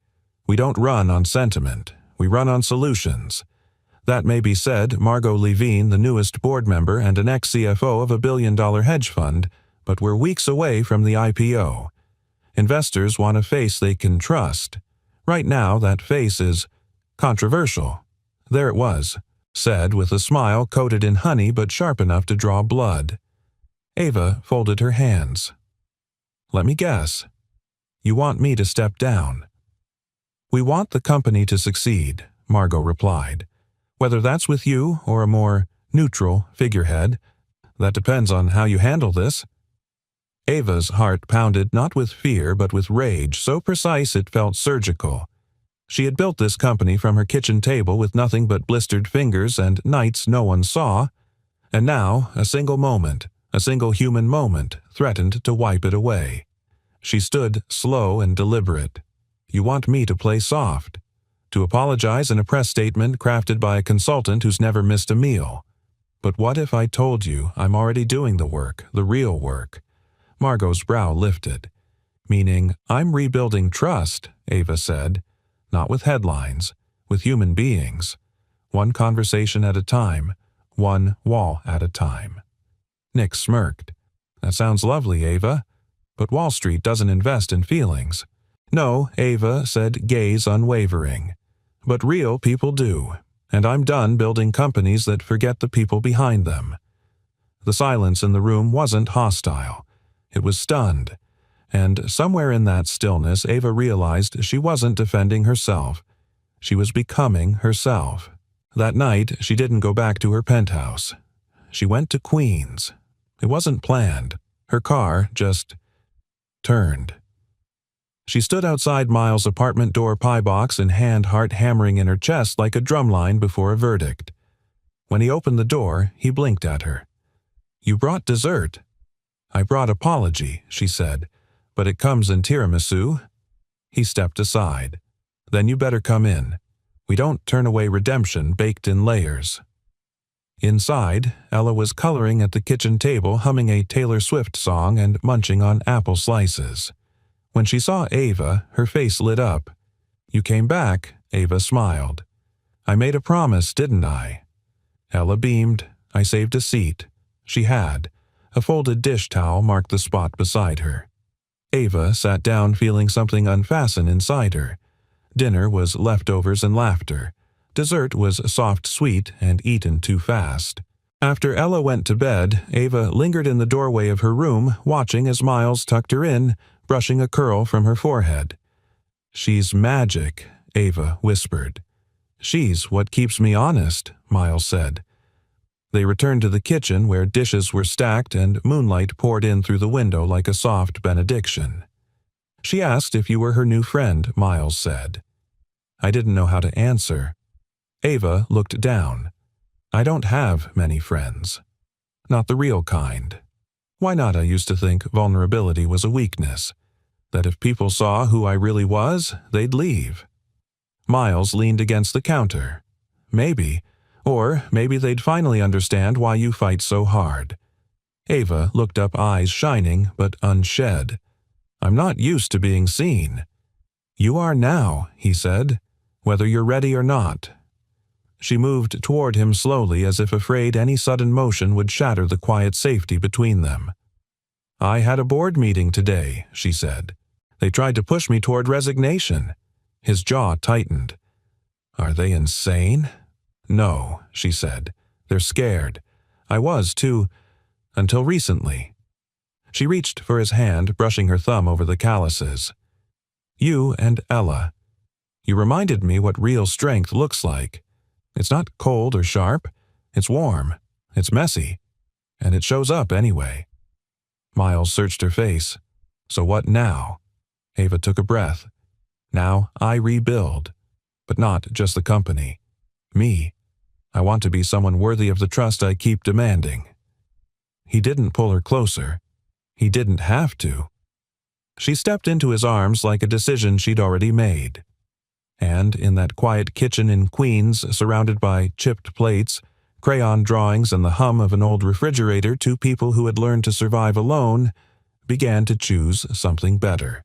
"We don't run on sentiment. We run on solutions." That may be said, Margot Levine, the newest board member and an ex-CFO of a billion-dollar hedge fund, but we're weeks away from the IPO. Investors want a face they can trust. Right now, that face is controversial. There it was, said with a smile coated in honey but sharp enough to draw blood. Ava folded her hands. "Let me guess. You want me to step down?" "We want the company to succeed," Margot replied. "Whether that's with you or a more neutral figurehead, that depends on how you handle this." Ava's heart pounded not with fear but with rage, so precise it felt surgical. She had built this company from her kitchen table with nothing but blistered fingers and nights no one saw, and now a single moment, a single human moment, threatened to wipe it away. She stood slow and deliberate. "You want me to play soft? To apologize in a press statement crafted by a consultant who's never missed a meal? But what if I told you I'm already doing the work, the real work?" Margot's brow lifted. "Meaning, I'm rebuilding trust," Ava said. "Not with headlines, with human beings. One conversation at a time, one wall at a time. Nick smirked. That sounds lovely, Ava. But Wall Street doesn't invest in feelings. No, Ava said, gaze unwavering. But real people do, and I'm done building companies that forget the people behind them. The silence in the room wasn't hostile. It was stunned, and somewhere in that stillness Ava realized she wasn't defending herself. She was becoming herself. That night, she didn't go back to her penthouse. She went to Queens. It wasn't planned. Her car just turned. She stood outside Miles' apartment door pie box and hand heart hammering in her chest like a drumline before a verdict. When he opened the door, he blinked at her. "You brought dessert." "I brought apology," she said, "but it comes in tiramisu." He stepped aside. "Then you better come in. We don't turn away redemption baked in layers." Inside, Ella was coloring at the kitchen table, humming a Taylor Swift song and munching on apple slices. When she saw Ava, her face lit up. "You came back," Ava smiled. "I made a promise, didn't I?" Ella beamed. "I saved a seat." She had. A folded dish towel marked the spot beside her. Ava sat down feeling something unfasten inside her. Dinner was leftovers and laughter. Dessert was soft sweet and eaten too fast. After Ella went to bed, Ava lingered in the doorway of her room, watching as Miles tucked her in, brushing a curl from her forehead. "She's magic," Ava whispered. "She's what keeps me honest," Miles said. They returned to the kitchen where dishes were stacked and moonlight poured in through the window like a soft benediction. "She asked if you were her new friend," Miles said. I didn't know how to answer. Ava looked down. "I don't have many friends. Not the real kind. Why not? I used to think vulnerability was a weakness. That if people saw who I really was, they'd leave." Miles leaned against the counter. "Maybe. Or maybe they'd finally understand why you fight so hard." Ava looked up, eyes shining but unshed. "I'm not used to being seen." "You are now," he said, "whether you're ready or not." She moved toward him slowly, as if afraid any sudden motion would shatter the quiet safety between them. "I had a board meeting today," she said. "They tried to push me toward resignation." His jaw tightened. "Are they insane?" "No," she said. "They're scared. I was, too, until recently." She reached for his hand, brushing her thumb over the calluses. "You and Ella. You reminded me what real strength looks like. It's not cold or sharp. It's warm. It's messy. And it shows up anyway." Miles searched her face. "So what now?" Ava took a breath. "Now I rebuild. But not just the company. Me. I want to be someone worthy of the trust I keep demanding." He didn't pull her closer. He didn't have to. She stepped into his arms like a decision she'd already made. And in that quiet kitchen in Queens, surrounded by chipped plates, crayon drawings, and the hum of an old refrigerator, two people who had learned to survive alone began to choose something better.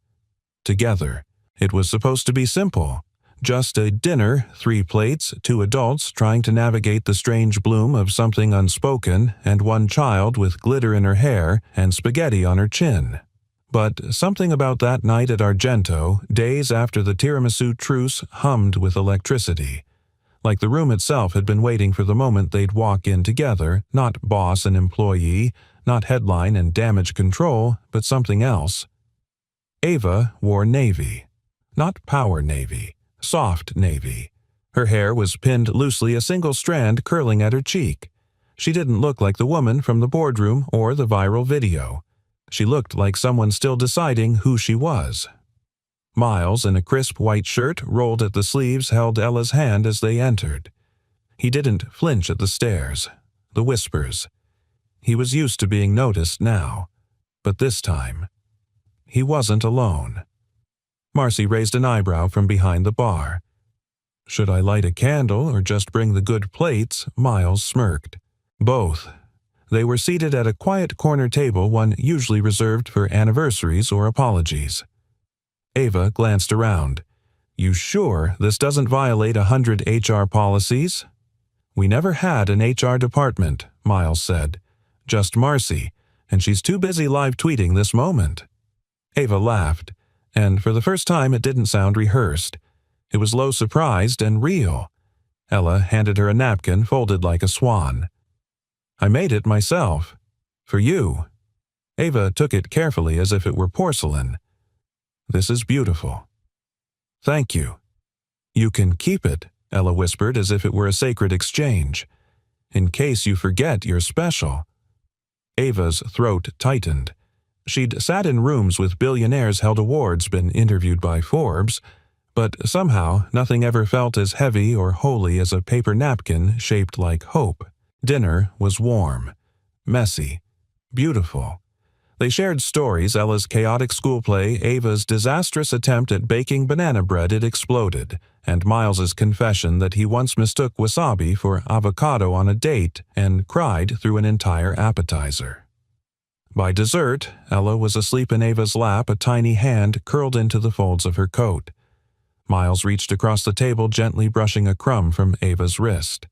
Together. It was supposed to be simple. Just a dinner, 3 plates, 2 adults trying to navigate the strange bloom of something unspoken, and 1 child with glitter in her hair and spaghetti on her chin. But something about that night at Argento, days after the tiramisu truce, hummed with electricity. Like the room itself had been waiting for the moment they'd walk in together, not boss and employee, not headline and damage control, but something else. Ava wore navy. Not power navy. Soft navy. Her hair was pinned loosely, a single strand curling at her cheek. She didn't look like the woman from the boardroom or the viral video. She looked like someone still deciding who she was. Miles, in a crisp white shirt, rolled at the sleeves, held Ella's hand as they entered. He didn't flinch at the stares, the whispers. He was used to being noticed now. But this time, he wasn't alone. Marcy raised an eyebrow from behind the bar. "Should I light a candle or just bring the good plates?" Miles smirked. "Both." They were seated at a quiet corner table, one usually reserved for anniversaries or apologies. Ava glanced around. "You sure this doesn't violate 100 HR policies?" "We never had an HR department," Miles said. "Just Marcy, and she's too busy live tweeting this moment." Ava laughed, and for the first time it didn't sound rehearsed. It was low surprised and real. Ella handed her a napkin folded like a swan. "I made it myself. For you." Ava took it carefully as if it were porcelain. "This is beautiful." "Thank you." "You can keep it," Ella whispered as if it were a sacred exchange. "In case you forget you're special." Ava's throat tightened. She'd sat in rooms with billionaires held awards, been interviewed by Forbes, but somehow nothing ever felt as heavy or holy as a paper napkin shaped like hope. Dinner was warm, messy, beautiful. They shared stories, Ella's chaotic school play, Ava's disastrous attempt at baking banana bread it exploded, and Miles's confession that he once mistook wasabi for avocado on a date and cried through an entire appetizer. By dessert, Ella was asleep in Ava's lap, a tiny hand curled into the folds of her coat. Miles reached across the table, gently brushing a crumb from Ava's wrist.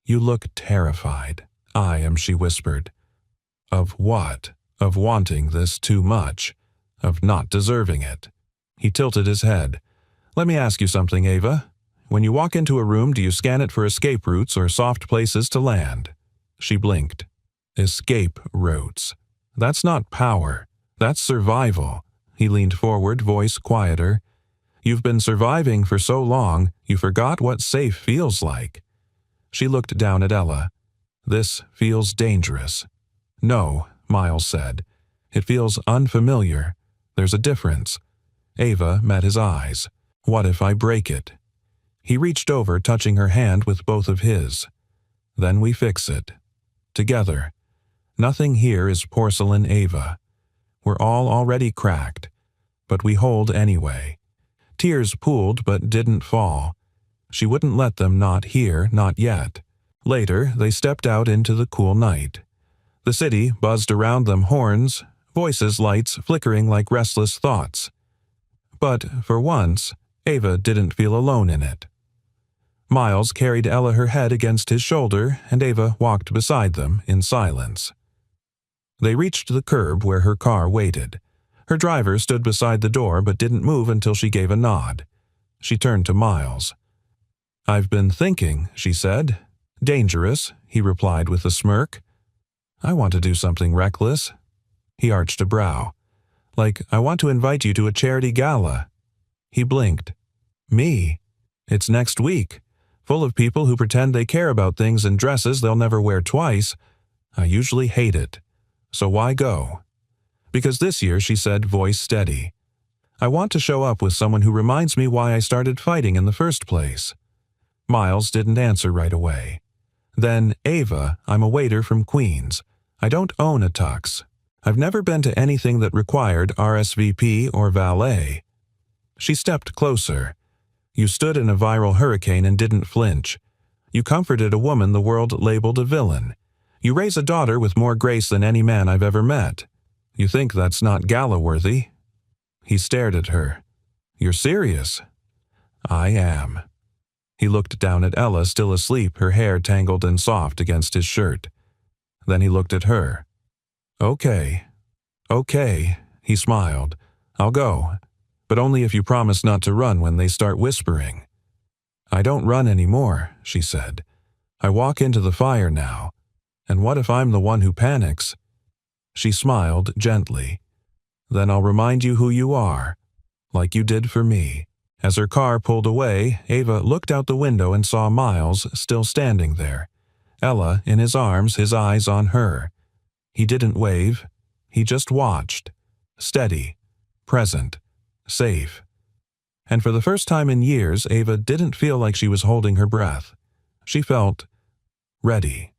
"You look terrified." "I am," she whispered. "Of what?" "Of wanting this too much. Of not deserving it." He tilted his head. "Let me ask you something, Ava. When you walk into a room, do you scan it for escape routes or soft places to land?" She blinked. "Escape routes. That's not power. That's survival." He leaned forward, voice quieter. "You've been surviving for so long, you forgot what safe feels like." She looked down at Ella. "This feels dangerous." "No," Miles said. "It feels unfamiliar. There's a difference." Ava met his eyes. "What if I break it?" He reached over, touching her hand with both of his. "Then we fix it. Together. Nothing here is porcelain, Ava. We're all already cracked, but we hold anyway." Tears pooled but didn't fall. She wouldn't let them, not here, not yet. Later, they stepped out into the cool night. The city buzzed around them, horns, voices, lights flickering like restless thoughts. But, for once, Ava didn't feel alone in it. Miles carried Ella her head against his shoulder, and Ava walked beside them in silence. They reached the curb where her car waited. Her driver stood beside the door but didn't move until she gave a nod. She turned to Miles. "I've been thinking," she said. "Dangerous," he replied with a smirk. "I want to do something reckless." He arched a brow. "Like, I want to invite you to a charity gala." He blinked. "Me? It's next week. Full of people who pretend they care about things in dresses they'll never wear twice. I usually hate it. So why go?" "Because this year," she said, voice steady, "I want to show up with someone who reminds me why I started fighting in the first place." Miles didn't answer right away. "Then, Ava, I'm a waiter from Queens. I don't own a tux. I've never been to anything that required RSVP or valet." She stepped closer. "You stood in a viral hurricane and didn't flinch. You comforted a woman the world labeled a villain. You raise a daughter with more grace than any man I've ever met. You think that's not gala-worthy?" He stared at her. "You're serious?" "I am." He looked down at Ella, still asleep, her hair tangled and soft against his shirt. Then he looked at her. Okay, he smiled. "I'll go, but only if you promise not to run when they start whispering." "I don't run anymore," she said. "I walk into the fire now. And what if I'm the one who panics?" She smiled gently. "Then I'll remind you who you are, like you did for me." As her car pulled away, Ava looked out the window and saw Miles still standing there. Ella in his arms, his eyes on her. He didn't wave. He just watched. Steady, present, safe. And for the first time in years, Ava didn't feel like she was holding her breath. She felt ready.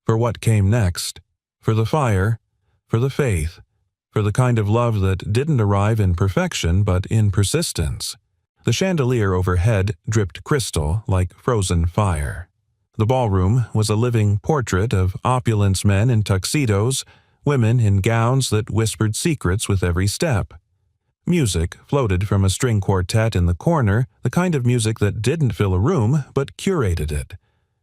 For what came next. For the fire. For the faith. For the kind of love that didn't arrive in perfection but in persistence. The chandelier overhead dripped crystal like frozen fire. The ballroom was a living portrait of opulence, men in tuxedos, women in gowns that whispered secrets with every step. Music floated from a string quartet in the corner, the kind of music that didn't fill a room but curated it.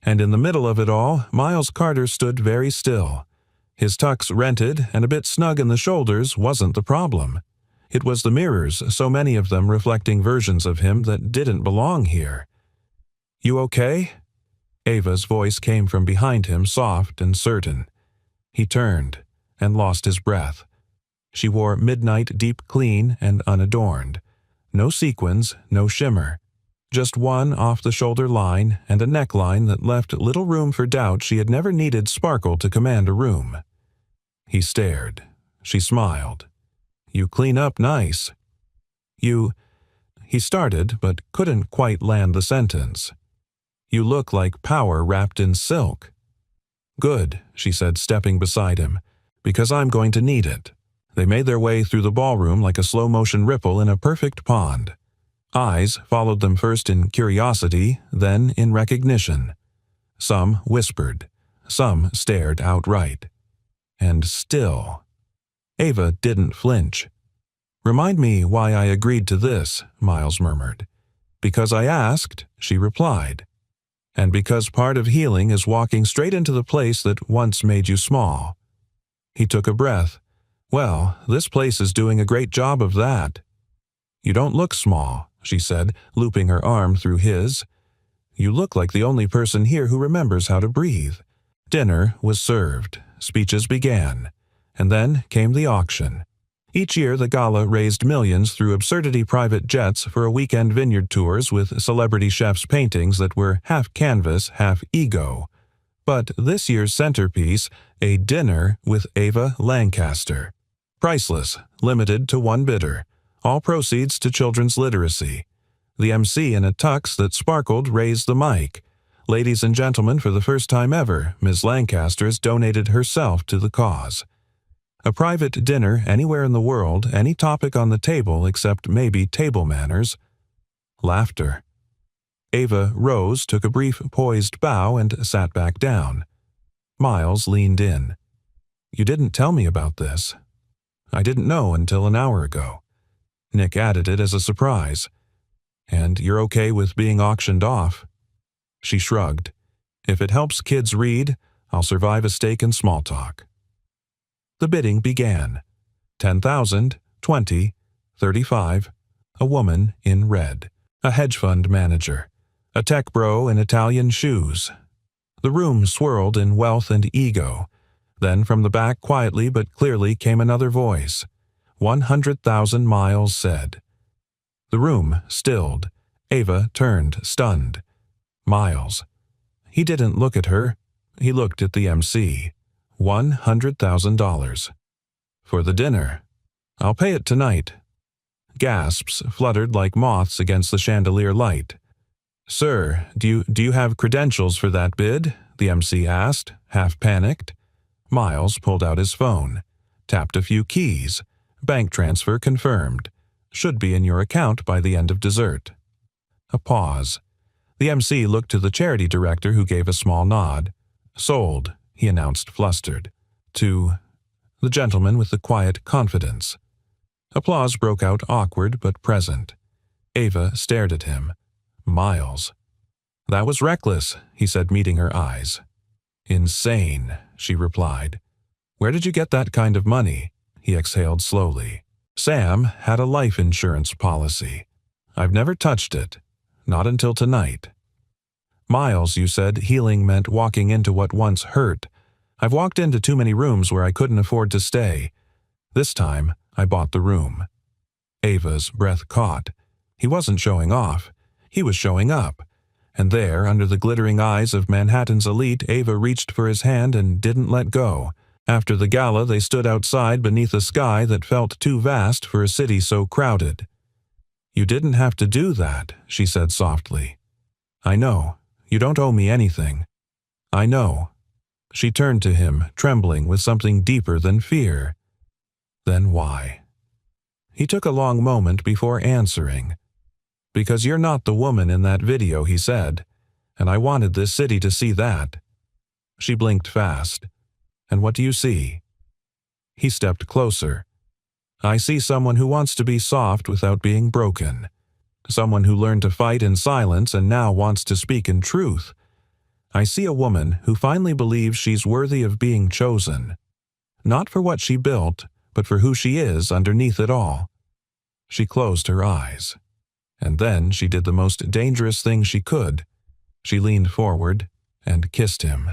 And in the middle of it all, Miles Carter stood very still. His tux rented and a bit snug in the shoulders wasn't the problem. It was the mirrors, so many of them reflecting versions of him that didn't belong here. "You okay?" Ava's voice came from behind him, soft and certain. He turned and lost his breath. She wore midnight deep clean and unadorned. No sequins, no shimmer. Just one off-the-shoulder line and a neckline that left little room for doubt she had never needed sparkle to command a room. He stared. She smiled. "You clean up nice." He started, but couldn't quite land the sentence. "You look like power wrapped in silk." "Good," she said, stepping beside him, "because I'm going to need it." They made their way through the ballroom like a slow-motion ripple in a perfect pond. Eyes followed them first in curiosity, then in recognition. Some whispered. Some stared outright. And still. Ava didn't flinch. "Remind me why I agreed to this," Miles murmured. "Because I asked," she replied. "And because part of healing is walking straight into the place that once made you small." He took a breath. "Well, this place is doing a great job of that." "You don't look small," she said, looping her arm through his. "You look like the only person here who remembers how to breathe." Dinner was served. Speeches began. And then came the auction. Each year the gala raised millions through absurdity private jets for a weekend vineyard tours with celebrity chefs' paintings that were half canvas, half ego. But this year's centerpiece, a dinner with Ava Lancaster. Priceless, limited to one bidder. All proceeds to children's literacy. The MC in a tux that sparkled raised the mic. "Ladies and gentlemen, for the first time ever, Ms. Lancaster has donated herself to the cause." A private dinner anywhere in the world, any topic on the table except maybe table manners. Laughter. Ava rose, took a brief poised bow, and sat back down. Miles leaned in. "You didn't tell me about this." "I didn't know until an hour ago." Nick added it as a surprise. "And you're okay with being auctioned off?" She shrugged. "If it helps kids read, I'll survive a steak and small talk." The bidding began. 10,000, 20, 35, a woman in red, a hedge fund manager, a tech bro in Italian shoes. The room swirled in wealth and ego. Then from the back quietly but clearly came another voice. 100,000 Miles said. The room stilled. Ava turned, stunned. Miles. He didn't look at her. He looked at the MC. $100,000. For the dinner. "I'll pay it tonight." Gasps fluttered like moths against the chandelier light. "Sir, do you have credentials for that bid?" the MC asked, half panicked. Miles pulled out his phone. Tapped a few keys. Bank transfer confirmed. Should be in your account by the end of dessert. A pause. The MC looked to the charity director, who gave a small nod. "Sold," he announced, flustered. To the gentleman with the quiet confidence. Applause broke out, awkward but present. Ava stared at him. Miles. "That was reckless," he said, meeting her eyes. "Insane," she replied. "Where did you get that kind of money?" He exhaled slowly. "Sam had a life insurance policy. I've never touched it. Not until tonight." "Miles, you said healing meant walking into what once hurt. I've walked into too many rooms where I couldn't afford to stay. This time, I bought the room." Ava's breath caught. He wasn't showing off. He was showing up. And there, under the glittering eyes of Manhattan's elite, Ava reached for his hand and didn't let go. After the gala, they stood outside beneath a sky that felt too vast for a city so crowded. "You didn't have to do that," she said softly. "I know. You don't owe me anything." "I know." She turned to him, trembling with something deeper than fear. "Then why?" He took a long moment before answering. "Because you're not the woman in that video," he said, "and I wanted this city to see that." She blinked fast. "And what do you see?" He stepped closer. "I see someone who wants to be soft without being broken. Someone who learned to fight in silence and now wants to speak in truth. I see a woman who finally believes she's worthy of being chosen. Not for what she built, but for who she is underneath it all." She closed her eyes. And then she did the most dangerous thing she could. She leaned forward and kissed him.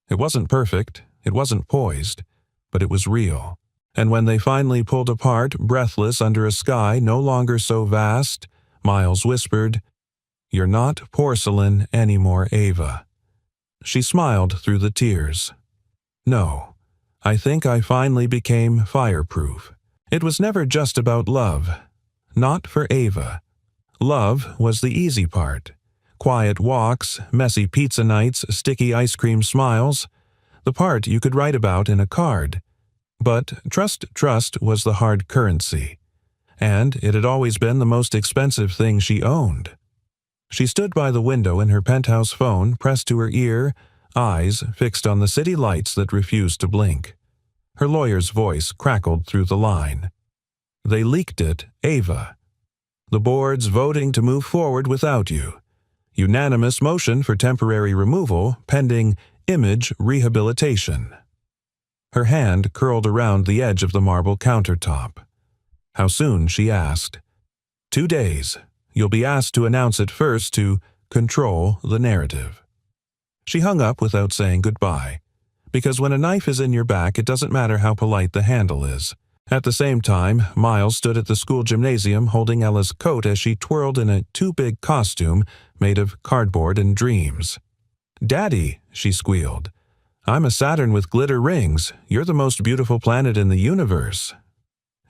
It wasn't perfect, it wasn't poised, but it was real. And when they finally pulled apart, breathless under a sky no longer so vast, Miles whispered, "You're not porcelain anymore, Ava." She smiled through the tears. "No, I think I finally became fireproof. It was never just about love. Not for Ava. Love was the easy part. Quiet walks, messy pizza nights, sticky ice cream smiles. The part you could write about in a card. But trust was the hard currency. And it had always been the most expensive thing she owned. She stood by the window in her penthouse phone pressed to her ear, eyes fixed on the city lights that refused to blink. Her lawyer's voice crackled through the line. "They leaked it, Ava. The board's voting to move forward without you. Unanimous motion for temporary removal pending image rehabilitation." Her hand curled around the edge of the marble countertop. "How soon?" she asked. "2 days. You'll be asked to announce it first to control the narrative." She hung up without saying goodbye, because when a knife is in your back, it doesn't matter how polite the handle is. At the same time, Miles stood at the school gymnasium holding Ella's coat as she twirled in a too-big costume made of cardboard and dreams. "Daddy," she squealed, "I'm a Saturn with glitter rings. You're the most beautiful planet in the universe."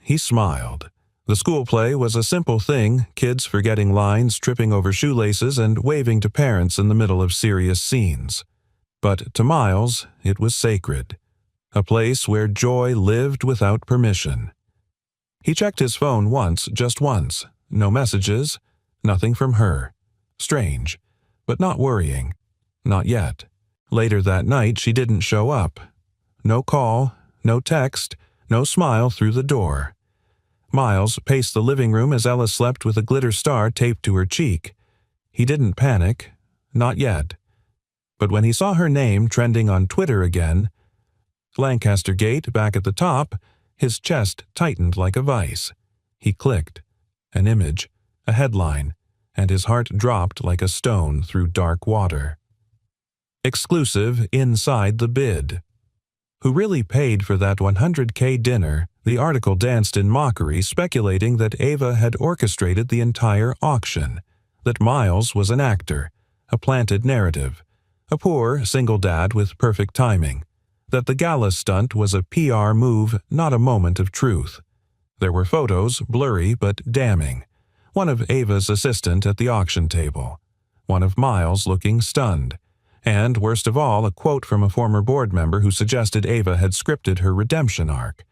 He smiled. The school play was a simple thing, kids forgetting lines, tripping over shoelaces, and waving to parents in the middle of serious scenes. But to Miles, it was sacred. A place where joy lived without permission. He checked his phone once, just once. No messages, nothing from her. Strange, but not worrying. Not yet. Later that night, she didn't show up. No call, no text, no smile through the door. Miles paced the living room as Ella slept with a glitter star taped to her cheek. He didn't panic. Not yet. But when he saw her name trending on Twitter again, Lancaster Gate back at the top, his chest tightened like a vice. He clicked. An image, a headline, and his heart dropped like a stone through dark water. Exclusive inside the bid. Who really paid for that $100K dinner? The article danced in mockery, speculating that Ava had orchestrated the entire auction, that Miles was an actor, a planted narrative, a poor single dad with perfect timing, that the gala stunt was a PR move, not a moment of truth. There were photos, blurry but damning. One of Ava's assistant at the auction table. One of Miles looking stunned. And, worst of all, a quote from a former board member who suggested Ava had scripted her redemption arc.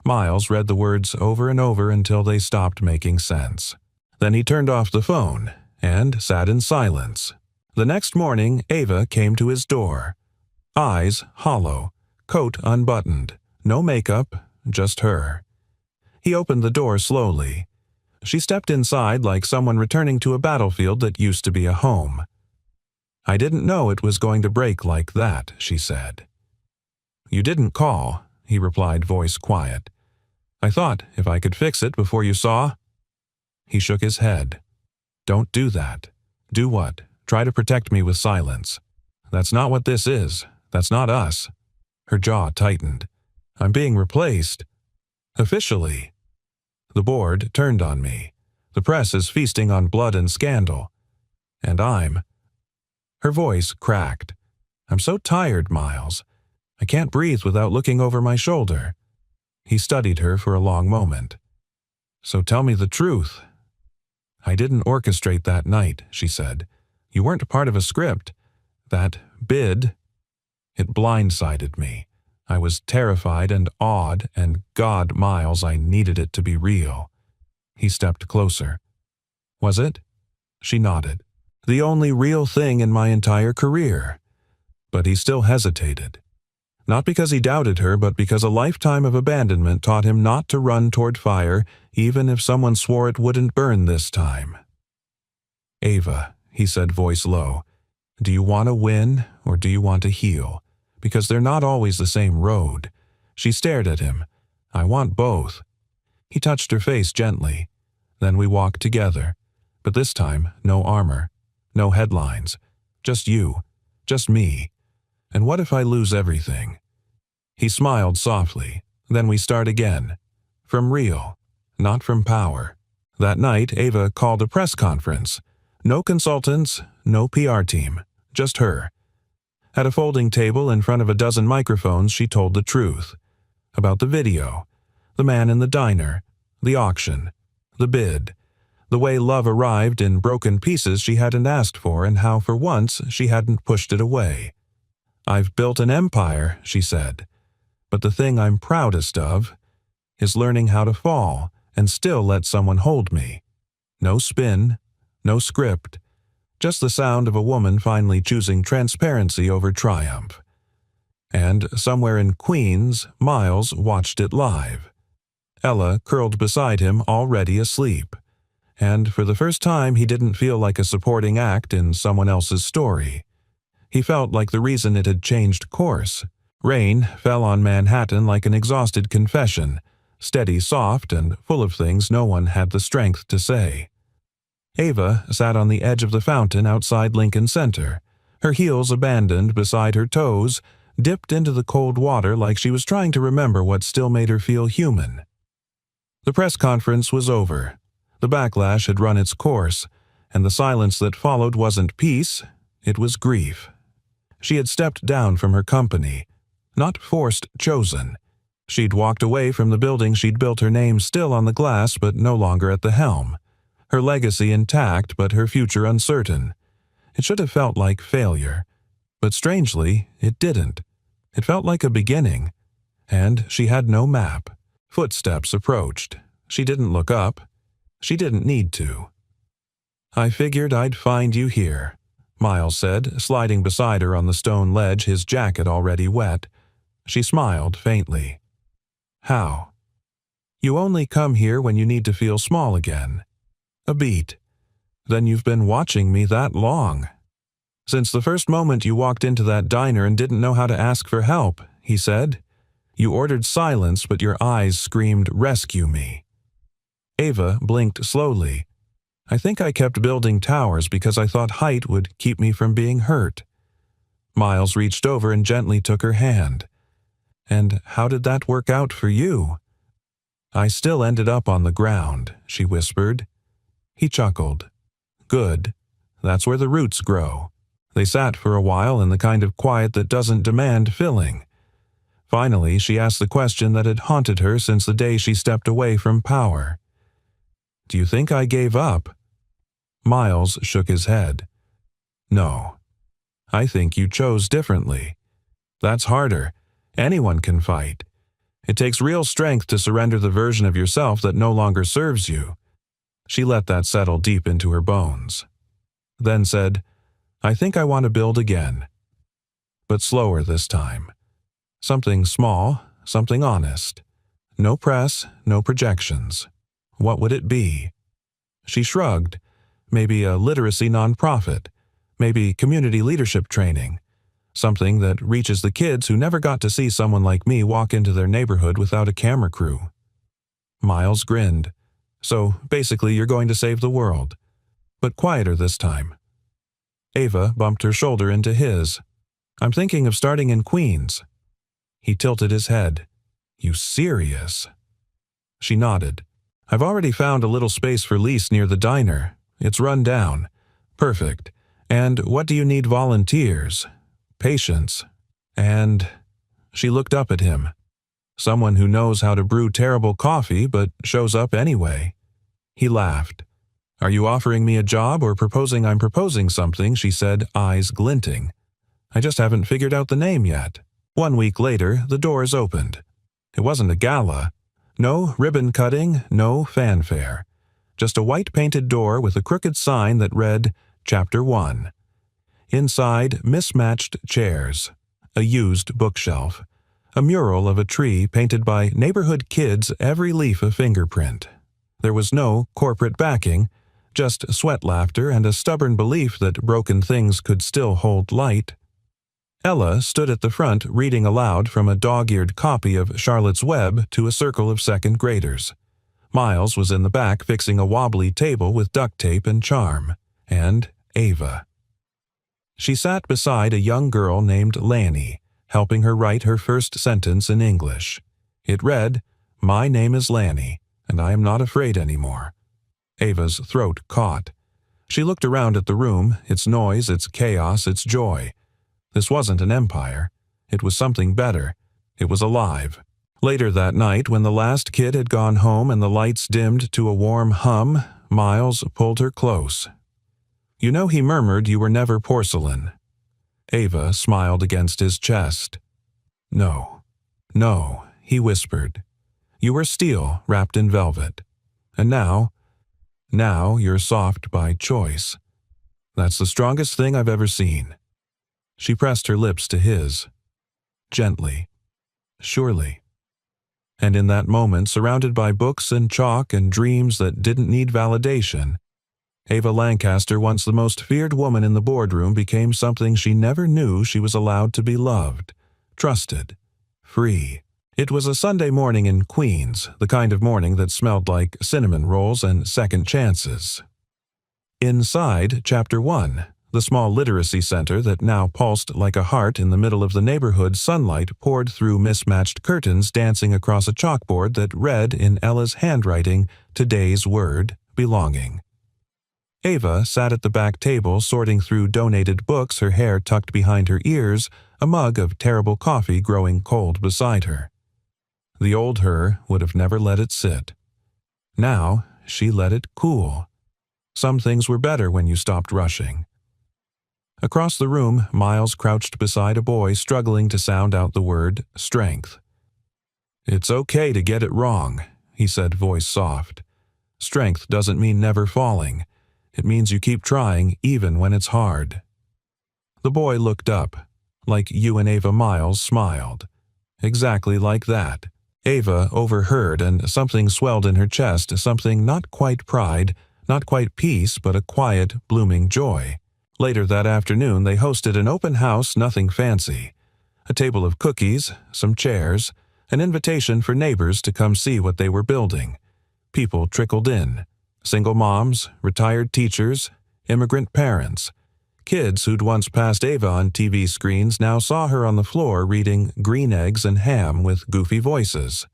Miles read the words over and over until they stopped making sense. Then he turned off the phone and sat in silence. The next morning, Ava came to his door. Eyes hollow, coat unbuttoned, no makeup, just her. He opened the door slowly. She stepped inside like someone returning to a battlefield that used to be a home. "I didn't know it was going to break like that," she said. "You didn't call," he replied, voice quiet. "I thought if I could fix it before you saw." He shook his head. "Don't do that." "Do what? Try to protect me with silence." "That's not what this is. That's not us." Her jaw tightened. "I'm being replaced." "Officially." The board turned on me. The press is feasting on blood and scandal. And Her voice cracked. "I'm so tired, Miles. I can't breathe without looking over my shoulder." He studied her for a long moment. "So tell me the truth." "I didn't orchestrate that night," she said. "You weren't part of a script. That bid..." It blindsided me. I was terrified and awed, and God, Miles, I needed it to be real. He stepped closer. "Was it?" She nodded. "The only real thing in my entire career." But he still hesitated. Not because he doubted her, but because a lifetime of abandonment taught him not to run toward fire, even if someone swore it wouldn't burn this time. "Ava," he said, voice low, Do you want to win or do you want to heal? Because they're not always the same road. She stared at him. I want both. He touched her face gently. Then we walked together. But this time, no armor. No headlines. Just you. Just me. And what if I lose everything? He smiled softly. Then we start again. From real. Not from power. That night, Ava called a press conference. No consultants, no PR team. Just her. At a folding table in front of a dozen microphones, she told the truth. About the video. The man in the diner. The auction. The bid. The way love arrived in broken pieces she hadn't asked for and how for once she hadn't pushed it away. I've built an empire, she said. But the thing I'm proudest of is learning how to fall and still let someone hold me. No spin, no script, just the sound of a woman finally choosing transparency over triumph. And somewhere in Queens, Miles watched it live. Ella curled beside him, already asleep. And for the first time, he didn't feel like a supporting act in someone else's story. He felt like the reason it had changed course. Rain fell on Manhattan like an exhausted confession, steady, soft, and full of things no one had the strength to say. Ava sat on the edge of the fountain outside Lincoln Center, her heels abandoned beside her toes, dipped into the cold water like she was trying to remember what still made her feel human. The press conference was over. The backlash had run its course, and the silence that followed wasn't peace, it was grief. She had stepped down from her company, not forced, chosen. She'd walked away from the building she'd built, her name still on the glass but no longer at the helm. Her legacy intact but her future uncertain. It should have felt like failure. But strangely, it didn't. It felt like a beginning. And she had no map. Footsteps approached. She didn't look up. She didn't need to. I figured I'd find you here, Miles said, sliding beside her on the stone ledge, his jacket already wet. She smiled faintly. How? You only come here when you need to feel small again. A beat. Then you've been watching me that long. Since the first moment you walked into that diner and didn't know how to ask for help, he said. You ordered silence, but your eyes screamed, rescue me. Ava blinked slowly. I think I kept building towers because I thought height would keep me from being hurt. Miles reached over and gently took her hand. And how did that work out for you? I still ended up on the ground, she whispered. He chuckled. Good. That's where the roots grow. They sat for a while in the kind of quiet that doesn't demand filling. Finally, she asked the question that had haunted her since the day she stepped away from power. Do you think I gave up? Miles shook his head. No. I think you chose differently. That's harder. Anyone can fight. It takes real strength to surrender the version of yourself that no longer serves you. She let that settle deep into her bones. Then said, I think I want to build again. But slower this time. Something small, something honest. No press, no projections. What would it be? She shrugged. Maybe a literacy nonprofit. Maybe community leadership training. Something that reaches the kids who never got to see someone like me walk into their neighborhood without a camera crew. Miles grinned. So, basically, you're going to save the world. But quieter this time. Ava bumped her shoulder into his. I'm thinking of starting in Queens. He tilted his head. You serious? She nodded. I've already found a little space for lease near the diner. It's run down. Perfect. And what do you need? Volunteers? Patience. And she looked up at him. Someone who knows how to brew terrible coffee but shows up anyway. He laughed. Are you offering me a job or proposing I'm proposing something? She said, eyes glinting. I just haven't figured out the name yet. 1 week later, the doors opened. It wasn't a gala. No ribbon cutting, no fanfare. Just a white-painted door with a crooked sign that read, Chapter 1. Inside, mismatched chairs. A used bookshelf. A mural of a tree painted by neighborhood kids, every leaf a fingerprint. There was no corporate backing, just sweat laughter and a stubborn belief that broken things could still hold light. Ella stood at the front reading aloud from a dog-eared copy of Charlotte's Web to a circle of second graders. Miles was in the back fixing a wobbly table with duct tape and charm. And Ava. She sat beside a young girl named Lanny, helping her write her first sentence in English. It read, "My name is Lanny, and I am not afraid anymore." Ava's throat caught. She looked around at the room, its noise, its chaos, its joy. This wasn't an empire. It was something better. It was alive. Later that night, when the last kid had gone home and the lights dimmed to a warm hum, Miles pulled her close. "You know he murmured you were never porcelain." Ava smiled against his chest. "No, no," he whispered. "You were steel wrapped in velvet. And now you're soft by choice. That's the strongest thing I've ever seen." She pressed her lips to his. Gently. Surely. And in that moment, surrounded by books and chalk and dreams that didn't need validation, Ava Lancaster, once the most feared woman in the boardroom, became something she never knew she was allowed to be loved, trusted, free. It was a Sunday morning in Queens, the kind of morning that smelled like cinnamon rolls and second chances. Inside Chapter 1, the small literacy center that now pulsed like a heart in the middle of the neighborhood, sunlight poured through mismatched curtains dancing across a chalkboard that read in Ella's handwriting today's word, belonging. Ava sat at the back table sorting through donated books, her hair tucked behind her ears, a mug of terrible coffee growing cold beside her. The old her would have never let it sit. Now she let it cool. Some things were better when you stopped rushing. Across the room, Miles crouched beside a boy struggling to sound out the word strength. "It's okay to get it wrong," he said, voice soft. "Strength doesn't mean never falling. It means you keep trying even when it's hard." The boy looked up, like you and Ava Miles smiled. Exactly like that. Ava overheard, and something swelled in her chest, something not quite pride, not quite peace, but a quiet, blooming joy. Later that afternoon, they hosted an open house, nothing fancy. A table of cookies, some chairs, an invitation for neighbors to come see what they were building. People trickled in. Single moms, retired teachers, immigrant parents. Kids who'd once passed Ava on TV screens now saw her on the floor reading Green Eggs and Ham with goofy voices.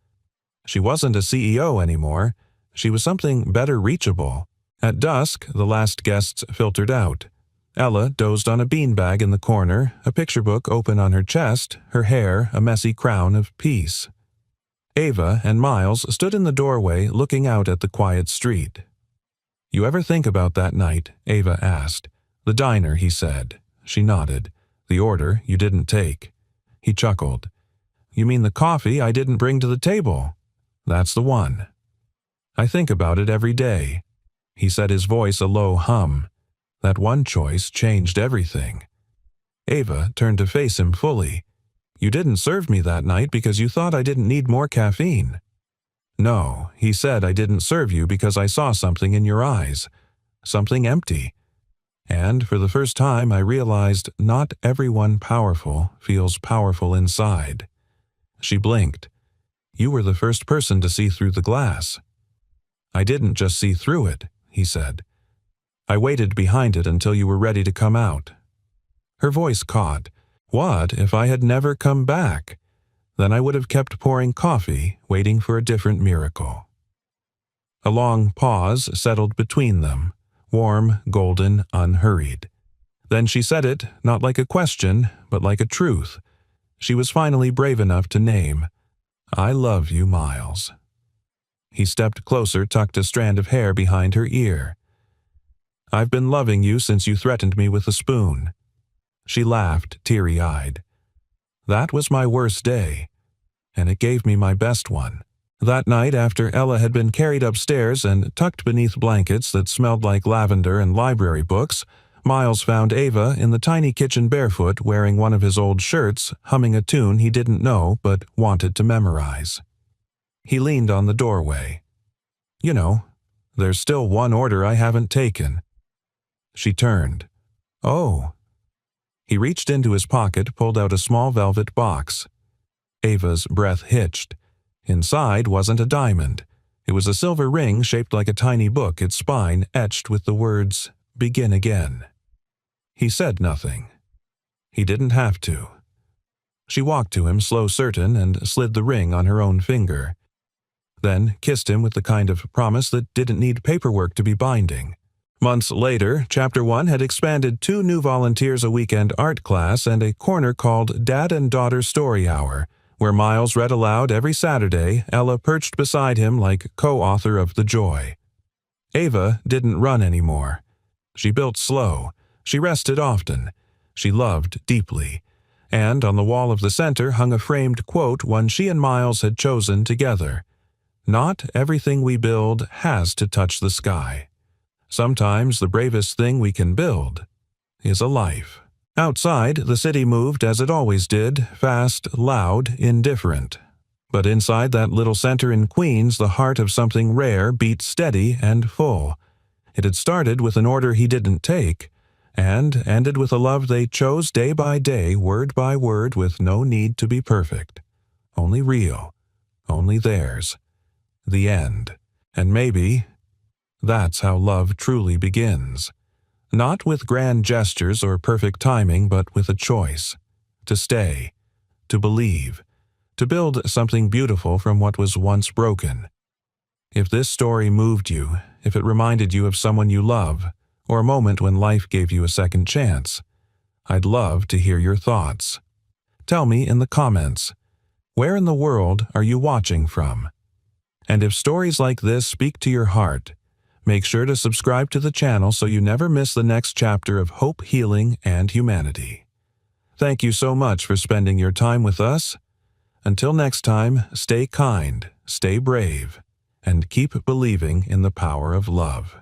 She wasn't a CEO anymore. She was something better reachable. At dusk, the last guests filtered out. Ella dozed on a beanbag in the corner, a picture book open on her chest, her hair a messy crown of peace. Ava and Miles stood in the doorway looking out at the quiet street. "You ever think about that night?" Ava asked. "The diner," he said. She nodded. "The order you didn't take." He chuckled. "You mean the coffee I didn't bring to the table?" "That's the one." "I think about it every day." He set his voice a low hum. That one choice changed everything. Ava turned to face him fully. "You didn't serve me that night because you thought I didn't need more caffeine." "No," he said, "I didn't serve you because I saw something in your eyes. Something empty. And for the first time I realized not everyone powerful feels powerful inside." She blinked. "You were the first person to see through the glass." "I didn't just see through it," he said. "I waited behind it until you were ready to come out." Her voice caught. What if I had never come back? Then I would have kept pouring coffee, waiting for a different miracle. A long pause settled between them, warm, golden, unhurried. Then she said it, not like a question, but like a truth. She was finally brave enough to name, "I love you, Miles." He stepped closer, tucked a strand of hair behind her ear. "I've been loving you since you threatened me with a spoon." She laughed, teary-eyed. "That was my worst day, and it gave me my best one." That night, after Ella had been carried upstairs and tucked beneath blankets that smelled like lavender and library books, Miles found Ava in the tiny kitchen barefoot, wearing one of his old shirts, humming a tune he didn't know but wanted to memorize. He leaned on the doorway. "You know, There's still one order I haven't taken." She turned. "Oh." He reached into his pocket, pulled out a small velvet box. Ava's breath hitched. Inside wasn't a diamond. It was a silver ring shaped like a tiny book, its spine etched with the words, "Begin again." He said nothing. He didn't have to. She walked to him, slow certain, and slid the ring on her own finger. Then kissed him with the kind of promise that didn't need paperwork to be binding. Months later, Chapter 1 had expanded 2 new volunteers a weekend art class and a corner called Dad and Daughter Story Hour, where Miles read aloud every Saturday, Ella perched beside him like co-author of The Joy. Ava didn't run anymore. She built slow. She rested often. She loved deeply. And on the wall of the center hung a framed quote one she and Miles had chosen together. "Not everything we build has to touch the sky. Sometimes the bravest thing we can build is a life." Outside, the city moved as it always did, fast, loud, indifferent. But inside that little center in Queens, the heart of something rare beat steady and full. It had started with an order he didn't take, and ended with a love they chose day by day, word by word, with no need to be perfect. Only real. Only theirs. The end. And maybe that's how love truly begins. Not with grand gestures or perfect timing, but with a choice. To stay. To believe. To build something beautiful from what was once broken. If this story moved you, if it reminded you of someone you love, or a moment when life gave you a second chance, I'd love to hear your thoughts. Tell me in the comments, where in the world are you watching from? And if stories like this speak to your heart, make sure to subscribe to the channel so you never miss the next chapter of hope, healing, and humanity. Thank you so much for spending your time with us. Until next time, stay kind, stay brave, and keep believing in the power of love.